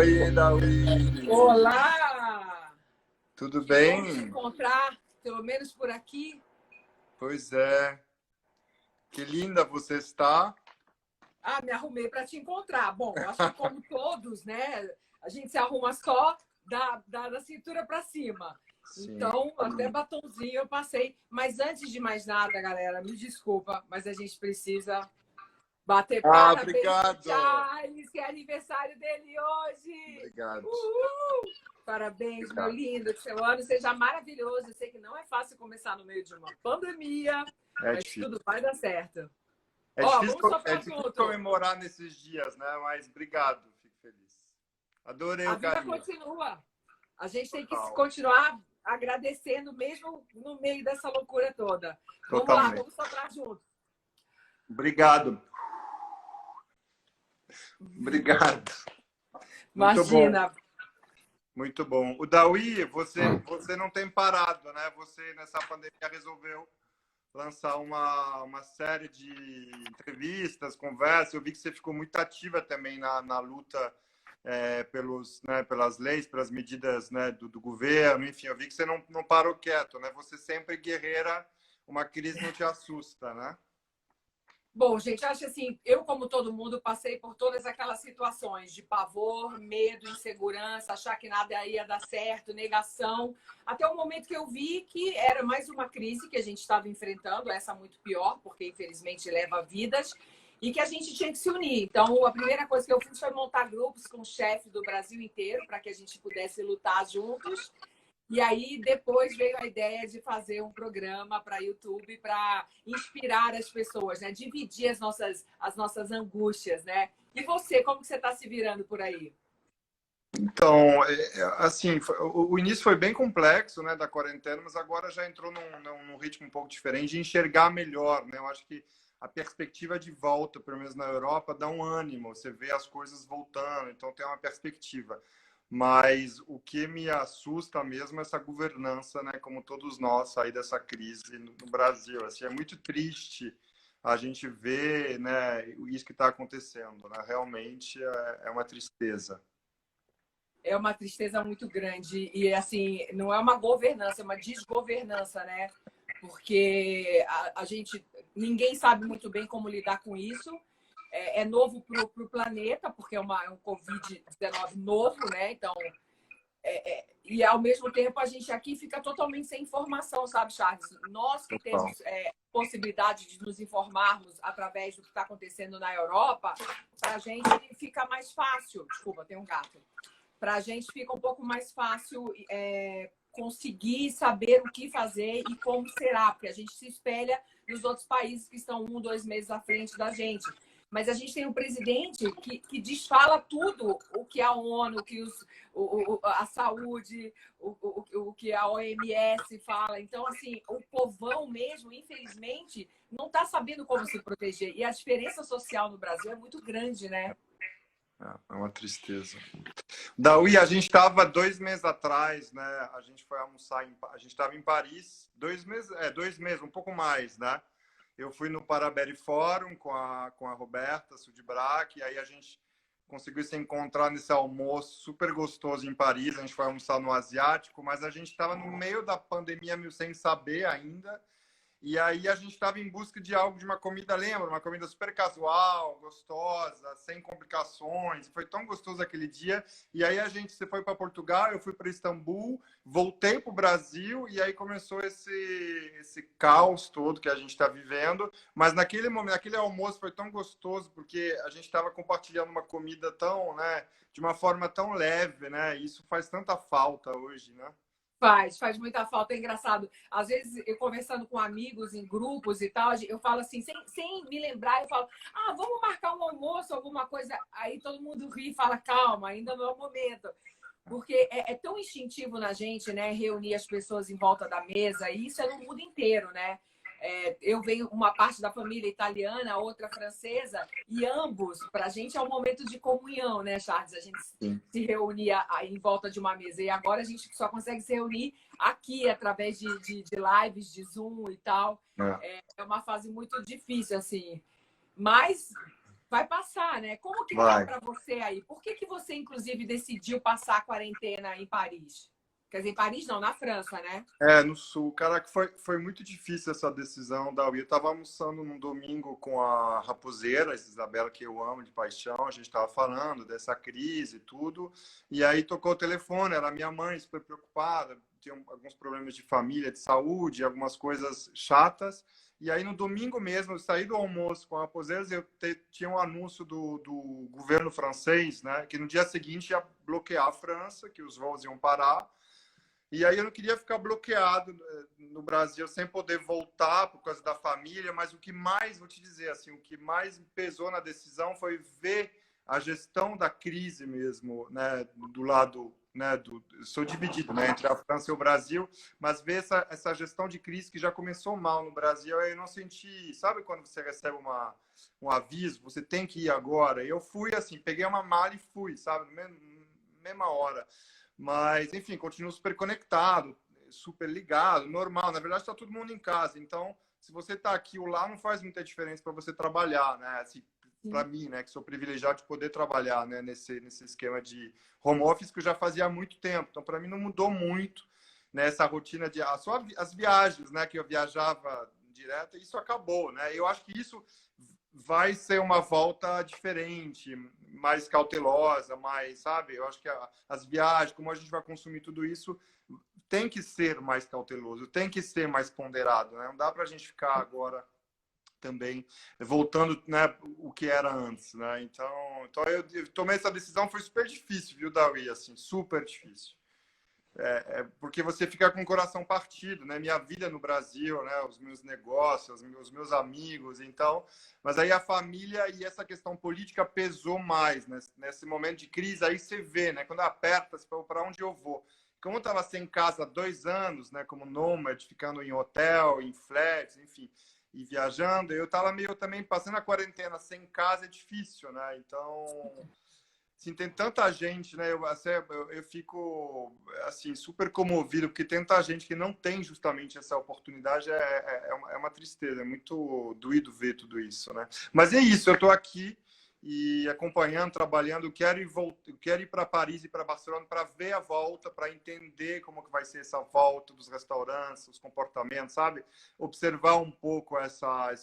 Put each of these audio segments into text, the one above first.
Oi, Dawi! Olá! Tudo Que bem? bom te encontrar, pelo menos por aqui. Pois é. Que linda você está. Ah, me arrumei para te encontrar. Bom, acho que como todos, né? A gente se arruma só da cintura para cima. Sim. Então, até batonzinho eu passei. Mas antes de mais nada, galera, me desculpa, mas a gente precisa bater parabéns pro Obrigado! Charles, que é aniversário dele hoje. Obrigado. Uhul! Parabéns, meu lindo, que seu ano seja maravilhoso. Eu sei que não é fácil começar no meio de uma pandemia, É mas difícil. tudo vai dar certo. É Ó, difícil, vamos só é para o difícil assunto. comemorar nesses dias, né? Mas obrigado, fico feliz. Adorei A o vida carinho. continua. A gente tem que Total. continuar agradecendo mesmo no meio dessa loucura toda. Vamos lá, Totalmente. vamos soprar junto. Obrigado. Obrigado. Muito bom. Imagina. Muito bom. O Dawi, você não tem parado, né? Você, nessa pandemia, resolveu lançar uma série de entrevistas, conversas. Eu vi que você ficou muito ativa também na luta pelas leis, pelas medidas, né, do governo. Enfim, eu vi que você não parou quieto, né? Você sempre guerreira, uma crise não te assusta, né? Bom, gente, acho assim, eu, como todo mundo, passei por todas aquelas situações de pavor, medo, insegurança, achar que nada ia dar certo, negação, até o momento que eu vi que era mais uma crise que a gente estava enfrentando, essa muito pior, porque infelizmente leva vidas, e que a gente tinha que se unir. Então, a primeira coisa que eu fiz foi montar grupos com chefes do Brasil inteiro para que a gente pudesse lutar juntos. E aí, depois veio a ideia de fazer um programa para YouTube para inspirar as pessoas, né? Dividir as nossas angústias, né? E você, como que você está se virando por aí? Então, assim, o início foi bem complexo, né, da quarentena, mas agora já entrou num ritmo um pouco diferente de enxergar melhor, né? Eu acho que a perspectiva de volta, pelo menos na Europa, dá um ânimo. Você vê as coisas voltando, então tem uma perspectiva. Mas o que me assusta mesmo é essa governança, né, como todos nós, sair dessa crise no Brasil. Assim, é muito triste a gente ver, né, isso que está acontecendo, né? Realmente é uma tristeza. É uma tristeza muito grande. E, assim, não é uma governança, é uma desgovernança, né? Porque a gente, ninguém sabe muito bem como lidar com isso. É novo para o planeta, porque é um Covid-19 novo, né? Então, e ao mesmo tempo a gente aqui fica totalmente sem informação, sabe, Charles? Nós que Total. temos possibilidade de nos informarmos através do que está acontecendo na Europa, para a gente fica mais fácil. Desculpa, tem um gato. Para a gente fica um pouco mais fácil conseguir saber o que fazer e como será, porque a gente se espelha nos outros países que estão 1, 2 meses à frente da gente. Mas a gente tem um presidente que desfala tudo o que a ONU, o que a saúde, o que a OMS fala. Então, assim, o povão mesmo, infelizmente, não está sabendo como se proteger. E a diferença social no Brasil é muito grande, né? É uma tristeza. Daí a gente estava 2 meses atrás, né? A gente foi almoçar, a gente estava em Paris, 2 meses, um pouco mais, né? Eu fui no Parabéry Forum com a Roberta Sudbrack, e aí a gente conseguiu se encontrar nesse almoço super gostoso em Paris. A gente foi almoçar no Asiático, mas a gente estava no meio da pandemia, meio sem saber ainda. E aí a gente estava em busca de algo, de uma comida, lembra? Uma comida super casual, gostosa, sem complicações. Foi tão gostoso aquele dia. E aí você foi para Portugal, eu fui para Istambul, voltei para o Brasil e aí começou esse caos todo que a gente está vivendo. Mas naquele momento, aquele almoço foi tão gostoso porque a gente estava compartilhando uma comida tão, né, de uma forma tão leve, né? E isso faz tanta falta hoje, né? Faz muita falta, é engraçado. Às vezes, eu conversando com amigos em grupos e tal, eu falo assim, sem me lembrar, eu falo, vamos marcar um almoço, alguma coisa. Aí todo mundo ri e fala, calma, ainda não é o momento. Porque é tão instintivo na gente, né, reunir as pessoas em volta da mesa, e isso é no mundo inteiro, né? Eu venho uma parte da família italiana, outra francesa, e ambos, para a gente, é um momento de comunhão, né, Charles? A gente se reunia em volta de uma mesa. E agora a gente só consegue se reunir aqui, através de lives, de Zoom e tal. É uma fase muito difícil, assim. Mas Vai passar, né? Como que tá Vai. para você aí? Por que que você, inclusive, decidiu passar a quarentena em Paris? Quer dizer, em Paris não, na França, né? No sul. Caraca, foi muito difícil essa decisão, Dawi. Eu estava almoçando num domingo com a Raposeira, a Isabela, que eu amo de paixão. A gente estava falando dessa crise e tudo. E aí tocou o telefone, era minha mãe, super preocupada. Tinha alguns problemas de família, de saúde, algumas coisas chatas. E aí, no domingo mesmo, eu saí do almoço com a Raposeira, tinha um anúncio do governo francês, né, que no dia seguinte ia bloquear a França, que os voos iam parar. E aí eu não queria ficar bloqueado no Brasil sem poder voltar por causa da família, mas o que mais, vou te dizer, assim, o que mais pesou na decisão foi ver a gestão da crise mesmo, né, do lado, né, sou dividido, né, entre a França e o Brasil, mas ver essa gestão de crise que já começou mal no Brasil, aí eu não senti, sabe quando você recebe um aviso, você tem que ir agora? Eu fui assim, peguei uma mala e fui, sabe, mesma hora. Mas, enfim, continuo super conectado, super ligado, normal. Na verdade, está todo mundo em casa. Então, se você está aqui ou lá, não faz muita diferença para você trabalhar, né? Assim, para mim, né, que sou privilegiado de poder trabalhar, né, nesse esquema de home office que eu já fazia há muito tempo. Então, para mim, não mudou muito, né, essa rotina de só as viagens, né, que eu viajava direto, isso acabou, né? Eu acho que isso vai ser uma volta diferente, mais cautelosa, mais, sabe? Eu acho que as viagens, como a gente vai consumir tudo isso, tem que ser mais cauteloso, tem que ser mais ponderado, né? Não dá para a gente ficar agora também voltando, né, o que era antes, né? Então eu tomei essa decisão, foi super difícil, viu, Dawi? Assim, super difícil. Porque você fica com o coração partido, né? Minha vida no Brasil, né? Os meus negócios, os meus amigos, então. Mas aí a família e essa questão política pesou mais, né? Nesse momento de crise. Aí você vê, né? Quando aperta, você fala, para onde eu vou? Como eu estava sem casa há 2 anos, né? Como nômade, ficando em hotel, em flats, enfim, e viajando, eu estava meio também passando a quarentena sem casa, é difícil, né? Então assim, tem tanta gente, né? Eu fico assim super comovido porque tem tanta gente que não tem justamente essa oportunidade. É uma tristeza, é muito doído ver tudo isso, né? Mas é isso, eu estou aqui e acompanhando, trabalhando. Quero ir para Paris e para Barcelona para ver a volta, para entender como que vai ser essa volta dos restaurantes, os comportamentos, sabe? Observar um pouco essa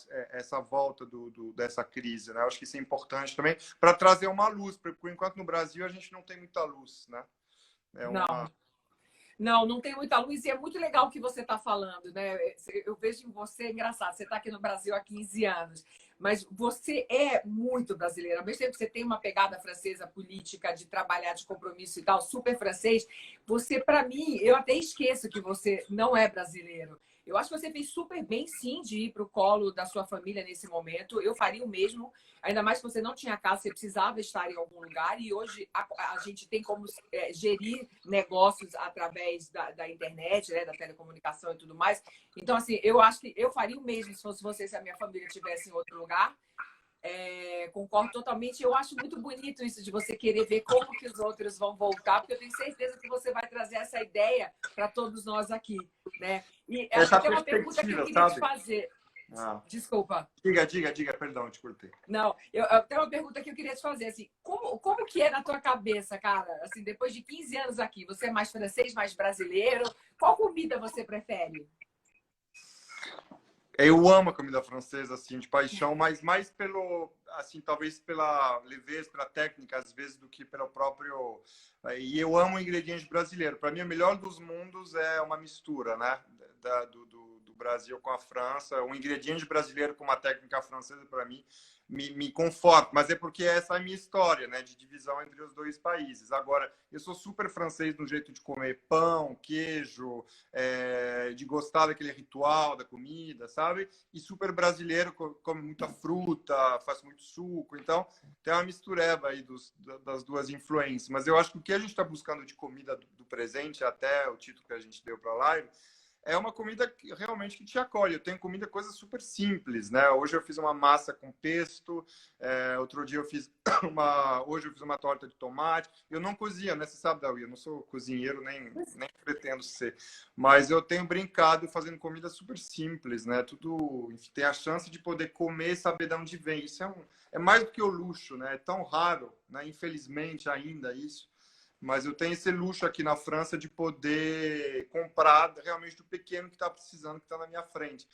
volta dessa crise, né? Eu acho que isso é importante também para trazer uma luz, porque por enquanto no Brasil a gente não tem muita luz, né? Não. Não tem muita luz e é muito legal o que você está falando, né? Eu vejo em você, é engraçado, você está aqui no Brasil há 15 anos, mas você é muito brasileiro. Ao mesmo tempo que você tem uma pegada francesa política, de trabalhar, de compromisso e tal, super francês, você, para mim, eu até esqueço que você não é brasileiro. Eu acho que você fez super bem, sim, de ir para o colo da sua família nesse momento. Eu faria o mesmo, ainda mais que você não tinha casa, você precisava estar em algum lugar. E hoje a gente tem como gerir negócios através da internet, né, da telecomunicação e tudo mais. Então, assim, eu acho que eu faria o mesmo se fosse você, se a minha família estivesse em outro lugar. Concordo totalmente. Eu acho muito bonito isso de você querer ver como que os outros vão voltar, porque eu tenho certeza que você vai trazer essa ideia para todos nós aqui, né? E essa tem uma pergunta que eu queria te fazer. Desculpa. Diga, perdão, te cortei. Não, eu tenho uma pergunta que eu queria te fazer, assim, como que é na tua cabeça, cara? Assim, depois de 15 anos aqui, você é mais francês, mais brasileiro? Qual comida você prefere? Eu amo a comida francesa, assim, de paixão, mas mais pelo, assim, talvez pela leveza, pela técnica, às vezes, do que pelo próprio... E eu amo o ingrediente brasileiro. Para mim, o melhor dos mundos é uma mistura, né? Do Brasil com a França. Um ingrediente brasileiro com uma técnica francesa, para mim, me conforta. Mas é porque essa é a minha história, né? De divisão entre os dois países. Agora, eu sou super francês no jeito de comer pão, queijo, de gostar daquele ritual da comida, sabe? E super brasileiro, come muita fruta, faz muito suco. Então, tem uma mistureba aí das duas influências. Mas eu acho que o que a gente está buscando de comida do presente, até o título que a gente deu para a live, é uma comida que, realmente que te acolhe. Eu tenho comida coisa super simples, né? Hoje eu fiz uma massa com pesto, outro dia eu fiz hoje eu fiz uma torta de tomate. Eu não cozinho, né? Você sabe, Dawi, eu não sou cozinheiro, nem pretendo ser. Mas eu tenho brincado fazendo comida super simples, né? Tudo, enfim, tem a chance de poder comer e saber de onde vem. Isso é mais do que o luxo, né? É tão raro, né? Infelizmente ainda isso. Mas eu tenho esse luxo aqui na França de poder comprar realmente do pequeno que está precisando, que está na minha frente.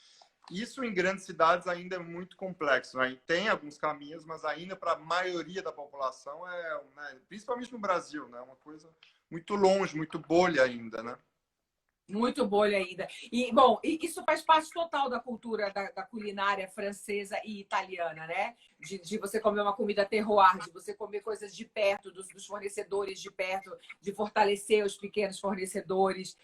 Isso em grandes cidades ainda é muito complexo, né? Tem alguns caminhos, mas ainda para a maioria da população né? Principalmente no Brasil, né? Uma coisa muito longe, muito bolha ainda, né? Muito bolha ainda. E, bom, isso faz parte total da cultura da culinária francesa e italiana, né? De você comer uma comida terroir, de você comer coisas de perto, dos fornecedores de perto, de fortalecer os pequenos fornecedores.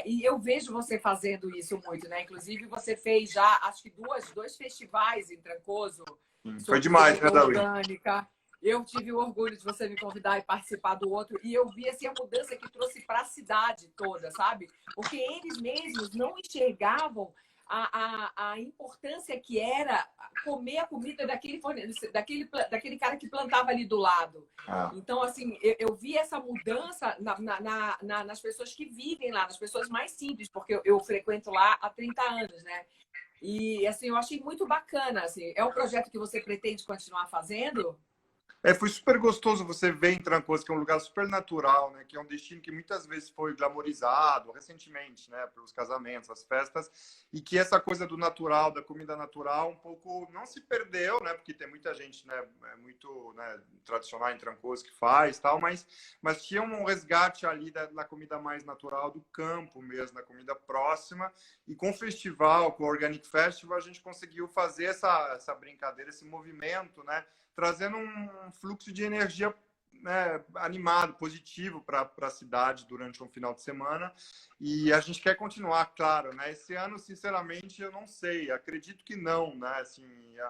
E eu vejo você fazendo isso muito, né? Inclusive, você fez já, acho que dois festivais em Trancoso Foi sobre demais, né, comida Dawi? orgânica. Eu tive o orgulho de você me convidar e participar do outro. E eu vi assim, a mudança que trouxe para a cidade toda, sabe? Porque eles mesmos não enxergavam a importância que era comer a comida daquele cara que plantava ali do lado. Ah. Então, assim, eu vi essa mudança nas pessoas que vivem lá, nas pessoas mais simples, porque eu frequento lá há 30 anos, né? E, assim, eu achei muito bacana. Assim, é um projeto que você pretende continuar fazendo? Foi super gostoso você ver em Trancoso, que é um lugar super natural, né? Que é um destino que muitas vezes foi glamorizado recentemente, né? Pelos casamentos, as festas, e que essa coisa do natural, da comida natural, um pouco não se perdeu, né? Porque tem muita gente, né? Muito, né, tradicional em Trancoso que faz, tal, mas tinha um resgate ali da comida mais natural do campo mesmo, da comida próxima. E com o festival, com o Organic Festival, a gente conseguiu fazer essa brincadeira, esse movimento, né? Trazendo um fluxo de energia, né, animado, positivo para a cidade durante um final de semana. E a gente quer continuar, claro, né? Esse ano, sinceramente, eu não sei. Acredito que não, né? Assim,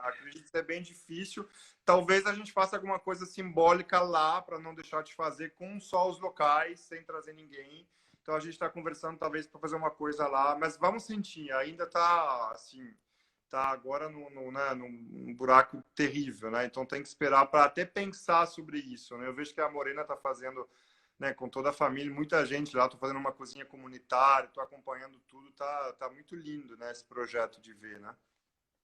acredito que é bem difícil. Talvez a gente faça alguma coisa simbólica lá para não deixar de fazer com só os locais, sem trazer ninguém. Então a gente está conversando talvez para fazer uma coisa lá, mas vamos sentir. Ainda está assim, tá agora né, num buraco terrível, né? Então tem que esperar para até pensar sobre isso, né? Eu vejo que a Morena está fazendo, né, com toda a família, muita gente lá, estou fazendo uma cozinha comunitária, estou acompanhando tudo, tá muito lindo, né, esse projeto de ver, né?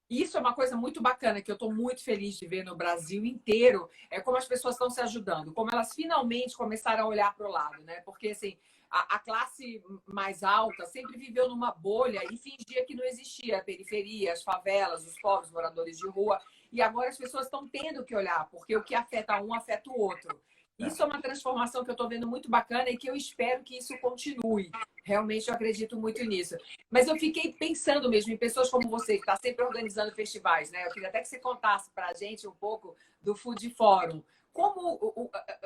Isso é uma coisa muito bacana que eu estou muito feliz de ver no Brasil inteiro. É como as pessoas estão se ajudando, como elas finalmente começaram a olhar para o lado, né? Porque assim, a classe mais alta sempre viveu numa bolha e fingia que não existia a periferia, as favelas, os pobres moradores de rua. E agora as pessoas estão tendo que olhar, porque o que afeta um afeta o outro. Isso é uma transformação que eu estou vendo muito bacana e que eu espero que isso continue. Realmente eu acredito muito nisso. Mas eu fiquei pensando mesmo em pessoas como você, que está sempre organizando festivais, né? Eu queria até que você contasse para a gente um pouco do Food Forum. Como,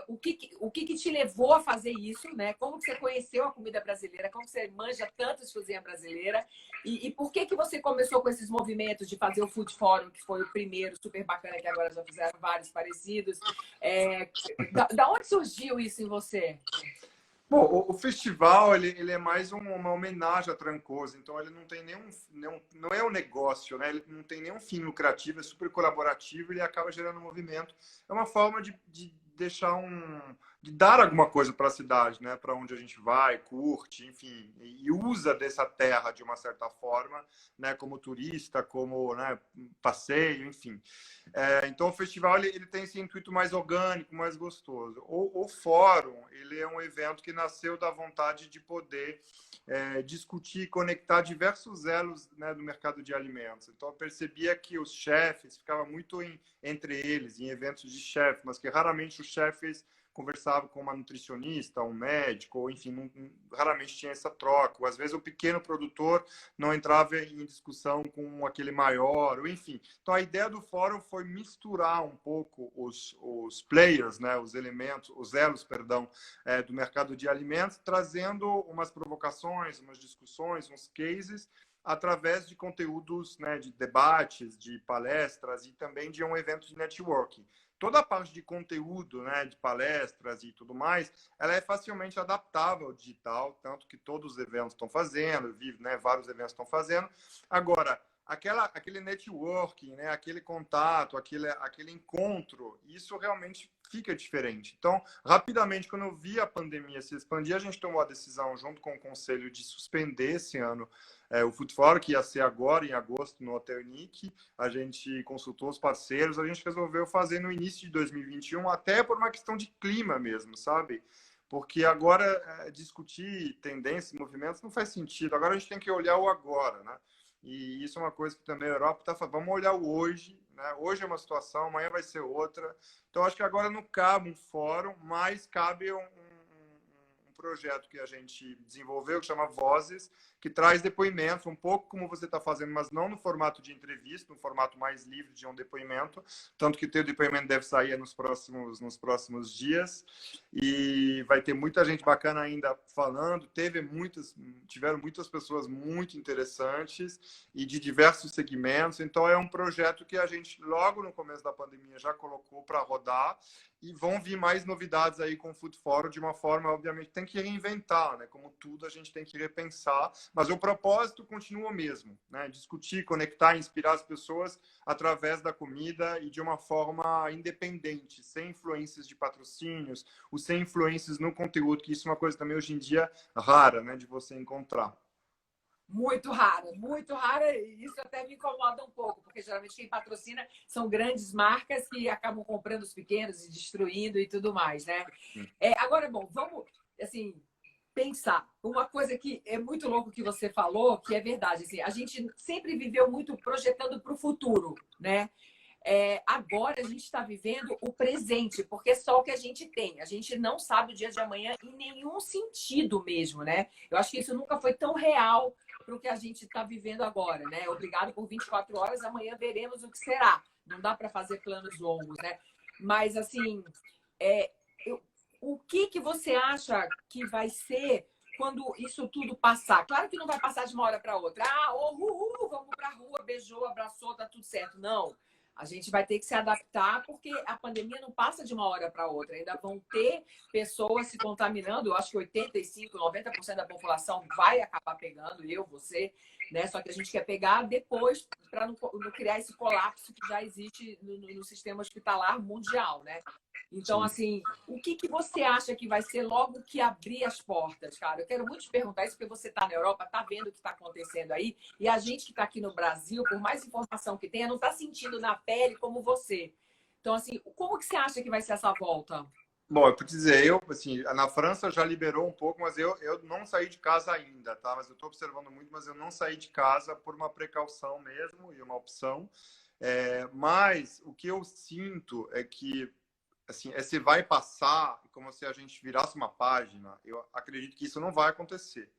o que te levou a fazer isso, né? Como que você conheceu a comida brasileira? Como que você manja tanto de cozinha brasileira? E por que você começou com esses movimentos de fazer o Food Forum, que foi o primeiro, super bacana, que agora já fizeram vários parecidos? Da onde surgiu isso em você? Bom, o festival ele é mais uma homenagem a Trancoso, então ele não tem não é um negócio, né? Ele não tem nenhum fim lucrativo, é super colaborativo, ele acaba gerando movimento. É uma forma de deixar de dar alguma coisa para a cidade, né? Para onde a gente vai, curte, enfim, e usa dessa terra de uma certa forma, né? Como turista, como, né, passeio, enfim. Então, o festival ele tem esse intuito mais orgânico, mais gostoso. O fórum ele é um evento que nasceu da vontade de poder discutir e conectar diversos elos, né, do mercado de alimentos. Então, eu percebia que os chefes ficavam muito entre eles, em eventos de chefe, mas que raramente os chefes conversava com uma nutricionista, um médico, ou enfim, raramente tinha essa troca. Ou, às vezes o pequeno produtor não entrava em discussão com aquele maior, ou enfim. Então a ideia do fórum foi misturar um pouco os players, né, os elementos, os elos, perdão, do mercado de alimentos, trazendo umas provocações, umas discussões, uns cases através de conteúdos, né, de debates, de palestras e também de um evento de networking. Toda a parte de conteúdo, né, de palestras e tudo mais, ela é facilmente adaptável ao digital, tanto que todos os eventos estão fazendo, eu vi, né, vários eventos estão fazendo. Agora, aquele networking, né, aquele contato, aquele encontro, isso realmente fica diferente. Então, rapidamente, quando eu vi a pandemia se expandir, a gente tomou a decisão, junto com o conselho, de suspender esse ano o Food For, que ia ser agora, em agosto, no Hotel Nick. A gente consultou os parceiros, a gente resolveu fazer no início de 2021, até por uma questão de clima mesmo, sabe? Porque agora discutir tendências, movimentos, não faz sentido. Agora a gente tem que olhar o agora, né? E isso é uma coisa que também a Europa está falando. Vamos olhar o hoje, né? Hoje é uma situação, amanhã vai ser outra. Então, acho que agora não cabe um fórum, mas cabe um projeto que a gente desenvolveu, que chama Vozes, que traz depoimentos, um pouco como você está fazendo, mas não no formato de entrevista, no formato mais livre de um depoimento, tanto que teu depoimento deve sair nos próximos dias, e vai ter muita gente bacana ainda falando, tiveram muitas pessoas muito interessantes e de diversos segmentos, então é um projeto que a gente, logo no começo da pandemia, já colocou para rodar, e vão vir mais novidades aí com o Food Forum de uma forma, obviamente, tem que reinventar, né? Como tudo, a gente tem que repensar, mas o propósito continua o mesmo, né? Discutir, conectar, inspirar as pessoas através da comida e de uma forma independente, sem influências de patrocínios, ou sem influências no conteúdo, que isso é uma coisa também hoje em dia rara, né? De você encontrar. Muito rara, e isso até me incomoda um pouco, porque geralmente quem patrocina são grandes marcas que acabam comprando os pequenos e destruindo e tudo mais, né? Agora, bom, vamos, assim, pensar. Uma coisa que é muito louco que você falou, que é verdade, assim, a gente sempre viveu muito projetando para o futuro, né? Agora a gente está vivendo o presente, porque é só o que a gente tem. A gente não sabe o dia de amanhã em nenhum sentido mesmo, né? Eu acho que isso nunca foi tão real para o que a gente está vivendo agora, né? Obrigado por 24 horas, amanhã veremos o que será. Não dá para fazer planos longos, né? Mas, assim, o que você acha que vai ser quando isso tudo passar? Claro que não vai passar de uma hora para outra. Vamos para a rua, beijou, abraçou, tá tudo certo. Não. A gente vai ter que se adaptar, porque a pandemia não passa de uma hora para outra. Ainda vão ter pessoas se contaminando. Eu acho que 85%, 90% da população vai acabar pegando, eu, você, né? Só que a gente quer pegar depois para não criar esse colapso que já existe no sistema hospitalar mundial, né? Então, Sim. assim, o que você acha que vai ser logo que abrir as portas, cara? Eu quero muito te perguntar isso, porque você está na Europa, está vendo o que está acontecendo aí, e a gente que está aqui no Brasil, por mais informação que tenha, não está sentindo na pele como você. Então, assim, como que você acha que vai ser essa volta? Bom, eu vou te dizer, assim, na França já liberou um pouco, mas eu não saí de casa ainda, tá? Mas eu estou observando muito, mas eu não saí de casa por uma precaução mesmo e uma opção. Mas o que eu sinto é que, assim, se vai passar, como se a gente virasse uma página, eu acredito que isso não vai acontecer.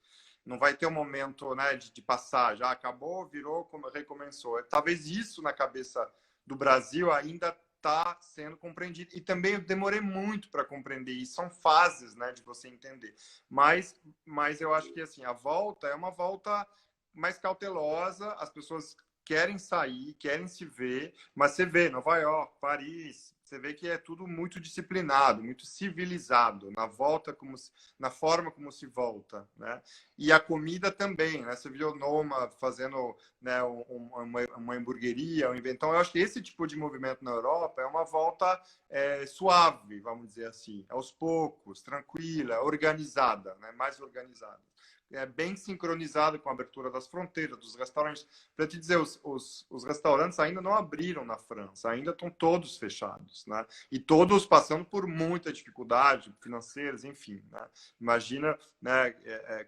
Não vai ter um momento, né, de passar, já acabou, virou, recomeçou. Talvez isso na cabeça do Brasil ainda está sendo compreendido. E também eu demorei muito para compreender isso. São fases, né, de você entender. Mas eu acho que assim, a volta é uma volta mais cautelosa. As pessoas querem sair, querem se ver, mas você vê Nova York, Paris, você vê que é tudo muito disciplinado, muito civilizado, na volta, na forma como se volta, né? E a comida também, né? Você viu o Noma fazendo, né, uma hamburgueria, então eu acho que esse tipo de movimento na Europa é uma volta suave, vamos dizer assim, aos poucos, tranquila, organizada, né? Mais organizada. Bem sincronizado com a abertura das fronteiras, dos restaurantes. Para te dizer, os restaurantes ainda não abriram na França, ainda estão todos fechados, né? E todos passando por muita dificuldade financeiras, enfim, né? Imagina, né,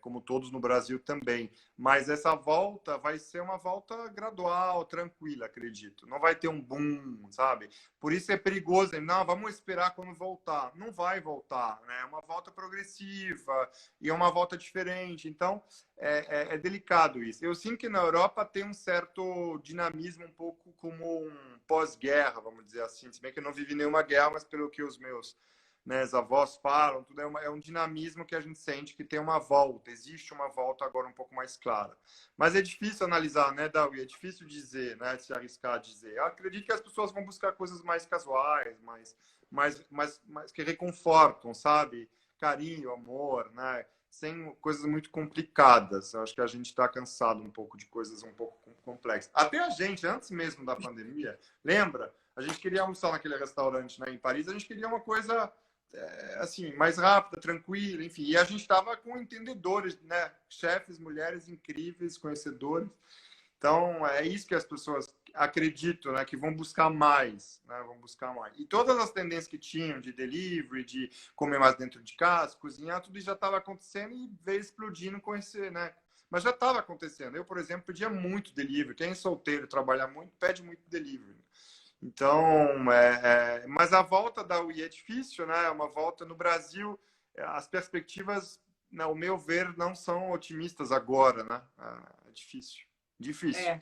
como todos no Brasil também. Mas essa volta vai ser uma volta gradual, tranquila, acredito. Não vai ter um boom, sabe? Por isso é perigoso. Não, vamos esperar quando voltar. Não vai voltar, né? É uma volta progressiva e é uma volta diferente. Então, é delicado isso. Eu sinto que na Europa tem um certo dinamismo, um pouco como um pós-guerra, vamos dizer assim. Se bem que eu não vivi nenhuma guerra, mas pelo que os meus né, as avós falam, tudo é um dinamismo que a gente sente que tem uma volta, existe uma volta agora um pouco mais clara. Mas é difícil analisar, né, Dawi? É difícil dizer, né, se arriscar a dizer. Eu acredito que as pessoas vão buscar coisas mais casuais, mais que reconfortam, sabe? Carinho, amor, né? Sem coisas muito complicadas. Eu acho que a gente está cansado um pouco de coisas um pouco complexas. Até a gente, antes mesmo da pandemia, lembra? A gente queria almoçar naquele restaurante, né, em Paris, a gente queria uma coisa assim, mais rápida, tranquila, enfim. E a gente estava com entendedores, né? Chefes, mulheres incríveis, conhecedores. Então, é isso que as pessoas acreditam, né? Que vão buscar mais, né? Vão buscar mais. E todas as tendências que tinham de delivery, de comer mais dentro de casa, cozinhar, tudo isso já estava acontecendo e veio explodindo com esse, né? Mas já estava acontecendo. Eu, por exemplo, pedia muito delivery. Quem é solteiro, trabalha muito, pede muito delivery. Então, mas a volta da UI é difícil, né? Uma volta no Brasil, as perspectivas, ao meu ver, não são otimistas agora, né? É difícil. Difícil.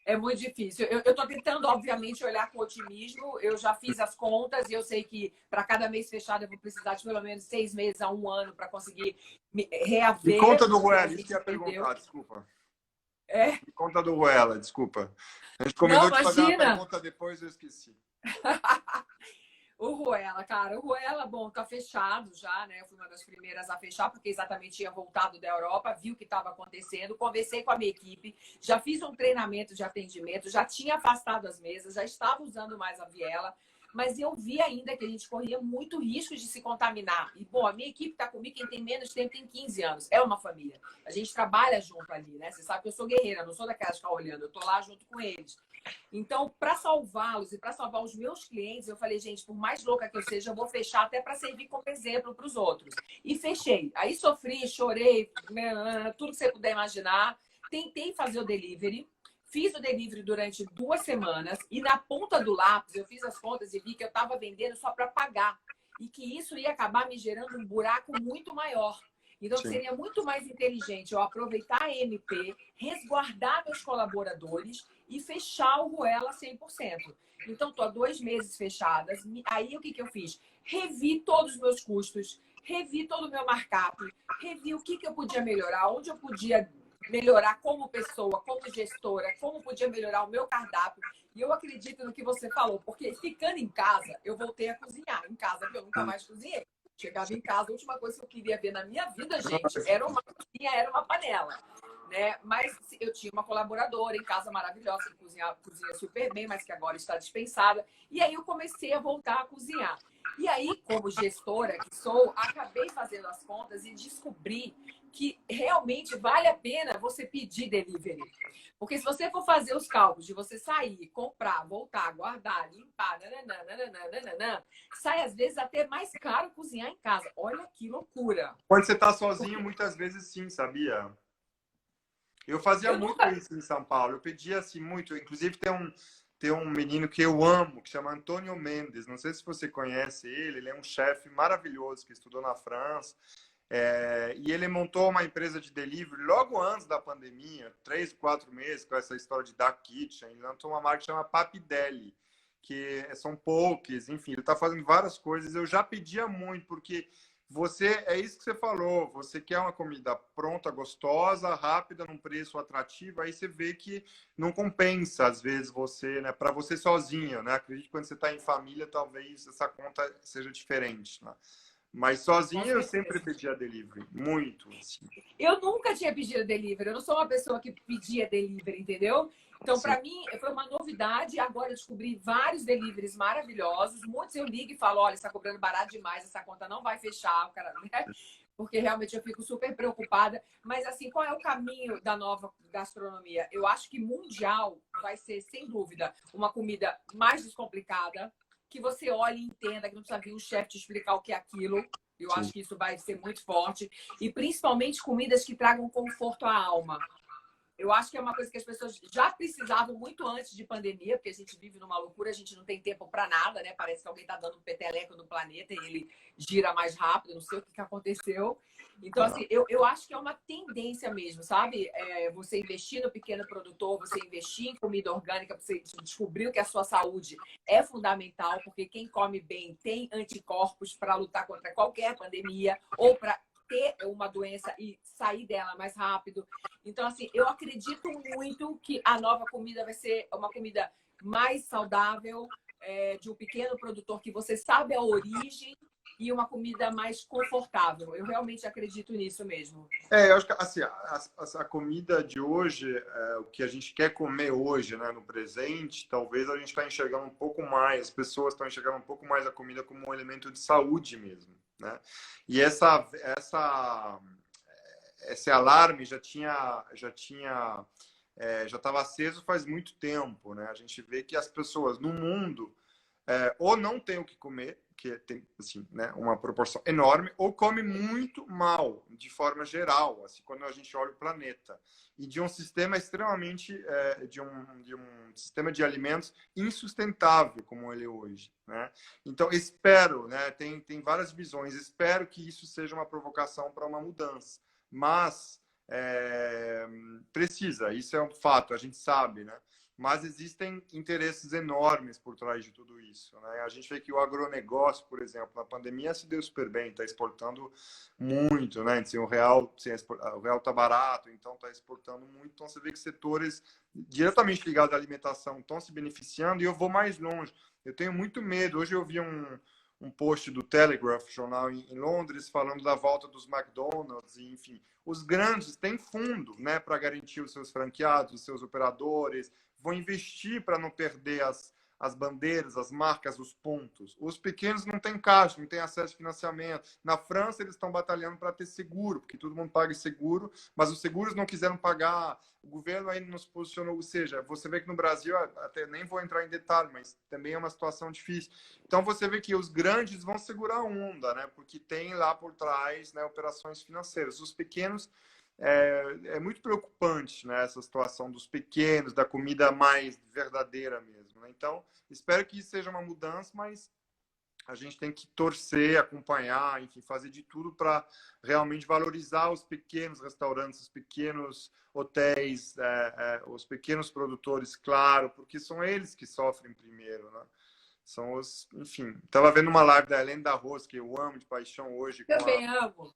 É muito difícil. Eu estou tentando, obviamente, olhar com otimismo. Eu já fiz as contas e eu sei que para cada mês fechado eu vou precisar de pelo menos 6 meses a 1 ano para conseguir reaver. Me conta do Ruela, isso que eu ia perguntar, desculpa. Me conta do Ruela, desculpa. A gente combinou de fazer uma pergunta depois, eu esqueci. O Ruela, cara, o Ruela, bom, tá fechado já, né? Eu fui uma das primeiras a fechar, porque exatamente tinha voltado da Europa, viu o que estava acontecendo, conversei com a minha equipe, já fiz um treinamento de atendimento, já tinha afastado as mesas, já estava usando mais a viela, mas eu vi ainda que a gente corria muito risco de se contaminar. E, bom, a minha equipe está comigo, quem tem menos tempo tem 15 anos, é uma família. A gente trabalha junto ali, né? Você sabe que eu sou guerreira, não sou daquelas que ficar olhando, eu tô lá junto com eles. Então, para salvá-los e para salvar os meus clientes, eu falei, gente, por mais louca que eu seja, eu vou fechar até para servir como exemplo para os outros. E fechei. Aí sofri, chorei, tudo que você puder imaginar. Tentei fazer o delivery. Fiz o delivery durante 2 semanas e na ponta do lápis eu fiz as contas e vi que eu estava vendendo só para pagar. E que isso ia acabar me gerando um buraco muito maior. Então, Sim. Seria muito mais inteligente eu aproveitar a MP, resguardar meus colaboradores e fechar o Ruela 100%. Então, estou há 2 meses fechadas. Aí, o que eu fiz? Revi todos os meus custos, revi todo o meu markup, revi o que eu podia melhorar, onde eu podia melhorar como pessoa, como gestora, como podia melhorar o meu cardápio. E eu acredito no que você falou, porque ficando em casa, eu voltei a cozinhar em casa, porque eu nunca mais cozinhei. Chegava em casa, a última coisa que eu queria ver na minha vida, gente, era uma cozinha, era uma panela. Né? Mas eu tinha uma colaboradora em casa maravilhosa, que cozinha super bem, mas que agora está dispensada. E aí eu comecei a voltar a cozinhar. E aí, como gestora que sou, acabei fazendo as contas e descobri que realmente vale a pena você pedir delivery. Porque se você for fazer os cálculos de você sair, comprar, voltar, guardar, limpar, sai às vezes até mais caro cozinhar em casa. Olha que loucura. Quando você está sozinho, muitas vezes sim, sabia? Eu fazia muito isso em São Paulo. Eu pedia assim muito. Inclusive tem um menino que eu amo, que chama Antônio Mendes. Não sei se você conhece ele. Ele é um chefe maravilhoso que estudou na França. E ele montou uma empresa de delivery logo antes da pandemia, 3, 4 meses, com essa história de dark kitchen. Ele lançou uma marca que chama Papidelli, que são poques, enfim, ele está fazendo várias coisas. Eu já pedia muito, porque é isso que você falou, você quer uma comida pronta, gostosa, rápida, num preço atrativo, aí você vê que não compensa, às vezes, você, né, para você sozinho, né? Acredito que quando você está em família, talvez essa conta seja diferente, né? Mas sozinho eu sempre pedia delivery, muito. Assim. Eu nunca tinha pedido delivery, eu não sou uma pessoa que pedia delivery, entendeu? Então, para mim, foi uma novidade. Agora eu descobri vários deliveries maravilhosos. Muitos eu ligo e falo, olha, está cobrando barato demais, essa conta não vai fechar, cara, né? Porque realmente eu fico super preocupada. Mas, assim, qual é o caminho da nova gastronomia? Eu acho que mundial vai ser, sem dúvida, uma comida mais descomplicada, que você olhe e entenda, que não precisa vir um chefe te explicar o que é aquilo. Eu acho que isso vai ser muito forte. E principalmente comidas que tragam conforto à alma. Eu acho que é uma coisa que as pessoas já precisavam muito antes de pandemia, porque a gente vive numa loucura, a gente não tem tempo para nada, né? Parece que alguém está dando um peteleco no planeta e ele gira mais rápido, não sei o que aconteceu. Então, assim, eu acho que é uma tendência mesmo, sabe? Você investir no pequeno produtor, você investir em comida orgânica, você descobriu que a sua saúde é fundamental, porque quem come bem tem anticorpos para lutar contra qualquer pandemia ou para ter uma doença e sair dela mais rápido. Então, assim, eu acredito muito que a nova comida vai ser uma comida mais saudável, de um pequeno produtor que você sabe a origem e uma comida mais confortável. Eu realmente acredito nisso mesmo. Eu acho que assim, a comida de hoje, o que a gente quer comer hoje, né, no presente, talvez a gente está enxergando um pouco mais, as pessoas estão enxergando um pouco mais a comida como um elemento de saúde mesmo, né? E esse alarme já estava aceso faz muito tempo, né? A gente vê que as pessoas no mundo ou não tem o que comer, que tem assim, né, uma proporção enorme, ou come muito mal, de forma geral, assim, quando a gente olha o planeta. E de um sistema extremamente, de um sistema de alimentos insustentável, como ele é hoje, né? Então, espero, né, tem várias visões, espero que isso seja uma provocação para uma mudança. Mas precisa, isso é um fato, a gente sabe, né? Mas existem interesses enormes por trás de tudo isso, né? A gente vê que o agronegócio, por exemplo, na pandemia se deu super bem, está exportando muito, né? Assim, o real está barato, então está exportando muito. Então você vê que setores diretamente ligados à alimentação estão se beneficiando. E eu vou mais longe. Eu tenho muito medo. Hoje eu vi um post do Telegraph, jornal em Londres, falando da volta dos McDonald's, e, enfim. Os grandes têm fundo, né, para garantir os seus franqueados, os seus operadores, vão investir para não perder as bandeiras, as marcas, os pontos. Os pequenos não têm caixa, não têm acesso a financiamento. Na França, eles estão batalhando para ter seguro, porque todo mundo paga seguro, mas os seguros não quiseram pagar. O governo ainda não se posicionou. Ou seja, você vê que no Brasil, até nem vou entrar em detalhe, mas também é uma situação difícil. Então, você vê que os grandes vão segurar a onda, né? Porque tem lá por trás, né, operações financeiras. Os pequenos é muito preocupante, né, essa situação dos pequenos, da comida mais verdadeira mesmo, né? Então, espero que isso seja uma mudança, mas a gente tem que torcer, acompanhar, enfim, fazer de tudo para realmente valorizar os pequenos restaurantes, os pequenos hotéis, os pequenos produtores, claro, porque são eles que sofrem primeiro, né? São os, enfim. Estava vendo uma live da Helene da Rosa, que eu amo de paixão hoje, com Também amo.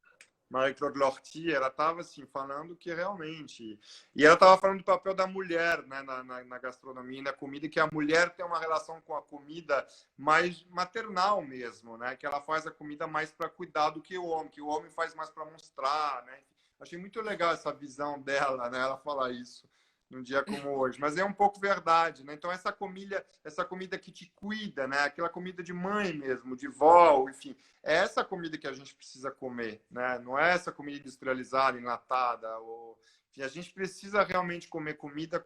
Marie-Claude Lortie, ela estava assim, falando que realmente... E ela estava falando do papel da mulher, né, na gastronomia e na comida, que a mulher tem uma relação com a comida mais maternal mesmo, né? Que ela faz a comida mais para cuidar do que o homem faz mais para mostrar, né? Achei muito legal essa visão dela, né? Ela falar isso num dia como hoje, mas é um pouco verdade, né? Então essa comida que te cuida, né? Aquela comida de mãe mesmo, de vó, enfim, é essa comida que a gente precisa comer, né? Não é essa comida industrializada, enlatada, enfim, a gente precisa realmente comer comida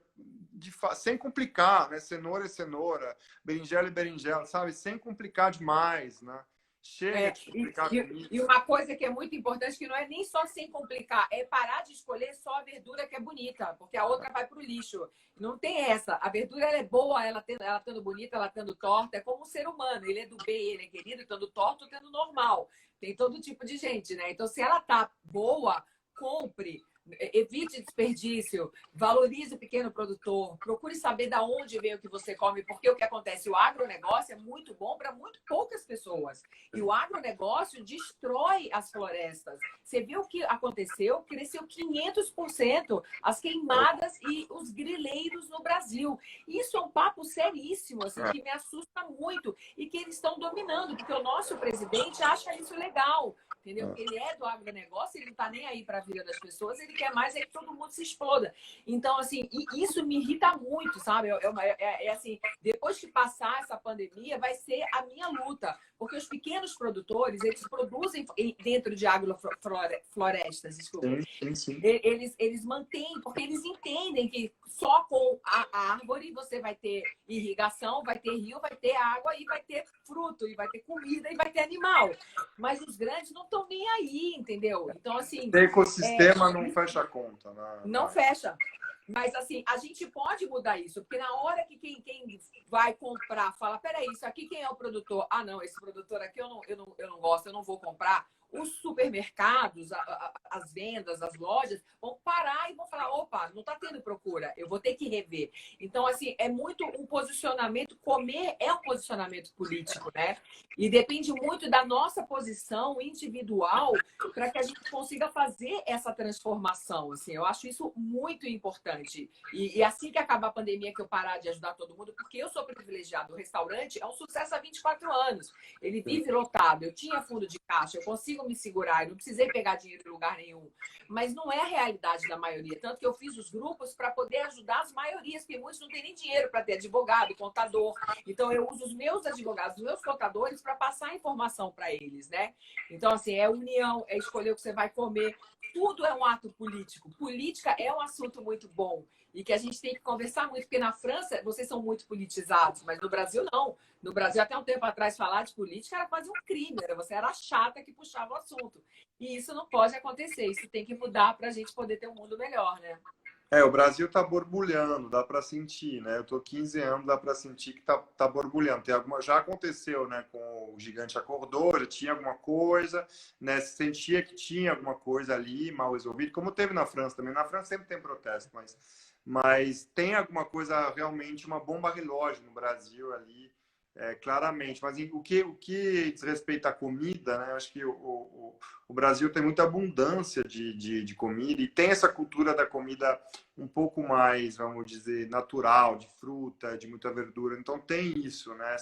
sem complicar, né? Cenoura é cenoura, berinjela é berinjela, sabe? Sem complicar demais, né? Chega de complicar comida. E uma coisa que é muito importante, que não é nem só sem complicar, é parar de escolher só a verdura que é bonita, porque a outra vai para o lixo. Não tem essa. A verdura ela é boa, ela estando bonita, ela estando torta, é como um ser humano. Ele é do bem, ele é querido, estando torto, estando normal. Tem todo tipo de gente, né? Então, se ela tá boa, compre. Evite desperdício, valorize o pequeno produtor, procure saber de onde veio o que você come, porque o que acontece, o agronegócio é muito bom para muito poucas pessoas. E o agronegócio destrói as florestas. Você viu o que aconteceu? Cresceu 500% as queimadas e os grileiros no Brasil. Isso é um papo seríssimo, assim, que me assusta muito e que eles estão dominando, porque o nosso presidente acha isso legal. Entendeu? Porque ele é do agronegócio, ele não está nem aí para a vida das pessoas, ele quer mais é que todo mundo se exploda. Então, assim, isso me irrita muito, sabe? Assim, depois que passar essa pandemia, vai ser a minha luta. Porque os pequenos produtores, eles produzem dentro de agroflorestas, desculpa. Sim. Eles mantêm, porque eles entendem que só com a árvore você vai ter irrigação, vai ter rio, vai ter água, e vai ter fruto, e vai ter comida, e vai ter animal. Mas os grandes não estão nem aí, entendeu? Então, assim... O ecossistema não fecha a conta. Não fecha. Mas, assim, a gente pode mudar isso, porque na hora que quem vai comprar fala, peraí, isso aqui quem é o produtor? Ah, não, esse produtor aqui eu não gosto, eu não vou comprar. Os supermercados, as vendas, as lojas vão parar e vão falar, opa, não está tendo procura, eu vou ter que rever. Então, assim, é muito um posicionamento, comer é um posicionamento político, né? E depende muito da nossa posição individual para que a gente consiga fazer essa transformação. Assim, eu acho isso muito importante. E assim que acabar a pandemia, que eu parar de ajudar todo mundo, porque eu sou privilegiado. O restaurante é um sucesso há 24 anos. Ele vive lotado. Eu tinha fundo de caixa, eu consigo me segurar, eu não precisei pegar dinheiro em lugar nenhum. Mas não é a realidade da maioria. Tanto que eu fiz os grupos para poder ajudar as maiorias, porque muitos não têm nem dinheiro para ter advogado, contador. Então, eu uso os meus advogados, os meus contadores, para passar informação para eles, né? Então, assim, é união, é escolher o que você vai comer. Tudo é um ato político. Política é um assunto muito bom e que a gente tem que conversar muito, porque na França vocês são muito politizados, mas no Brasil não. No Brasil, até um tempo atrás, falar de política era quase um crime, você era a chata que puxava o assunto. E isso não pode acontecer, isso tem que mudar para a gente poder ter um mundo melhor, né? O Brasil está borbulhando, dá para sentir, né? Eu estou 15 anos, dá para sentir que tá borbulhando. Já aconteceu, né? Com o gigante acordou, já tinha alguma coisa, né? Se sentia que tinha alguma coisa ali mal resolvida, como teve na França também. Na França sempre tem protesto, mas tem alguma coisa realmente, uma bomba relógio no Brasil ali, claramente. Mas o que diz respeito à comida, né? Acho que o Brasil tem muita abundância de comida e tem essa cultura da comida um pouco mais, vamos dizer, natural, de fruta, de muita verdura. Então tem isso, né?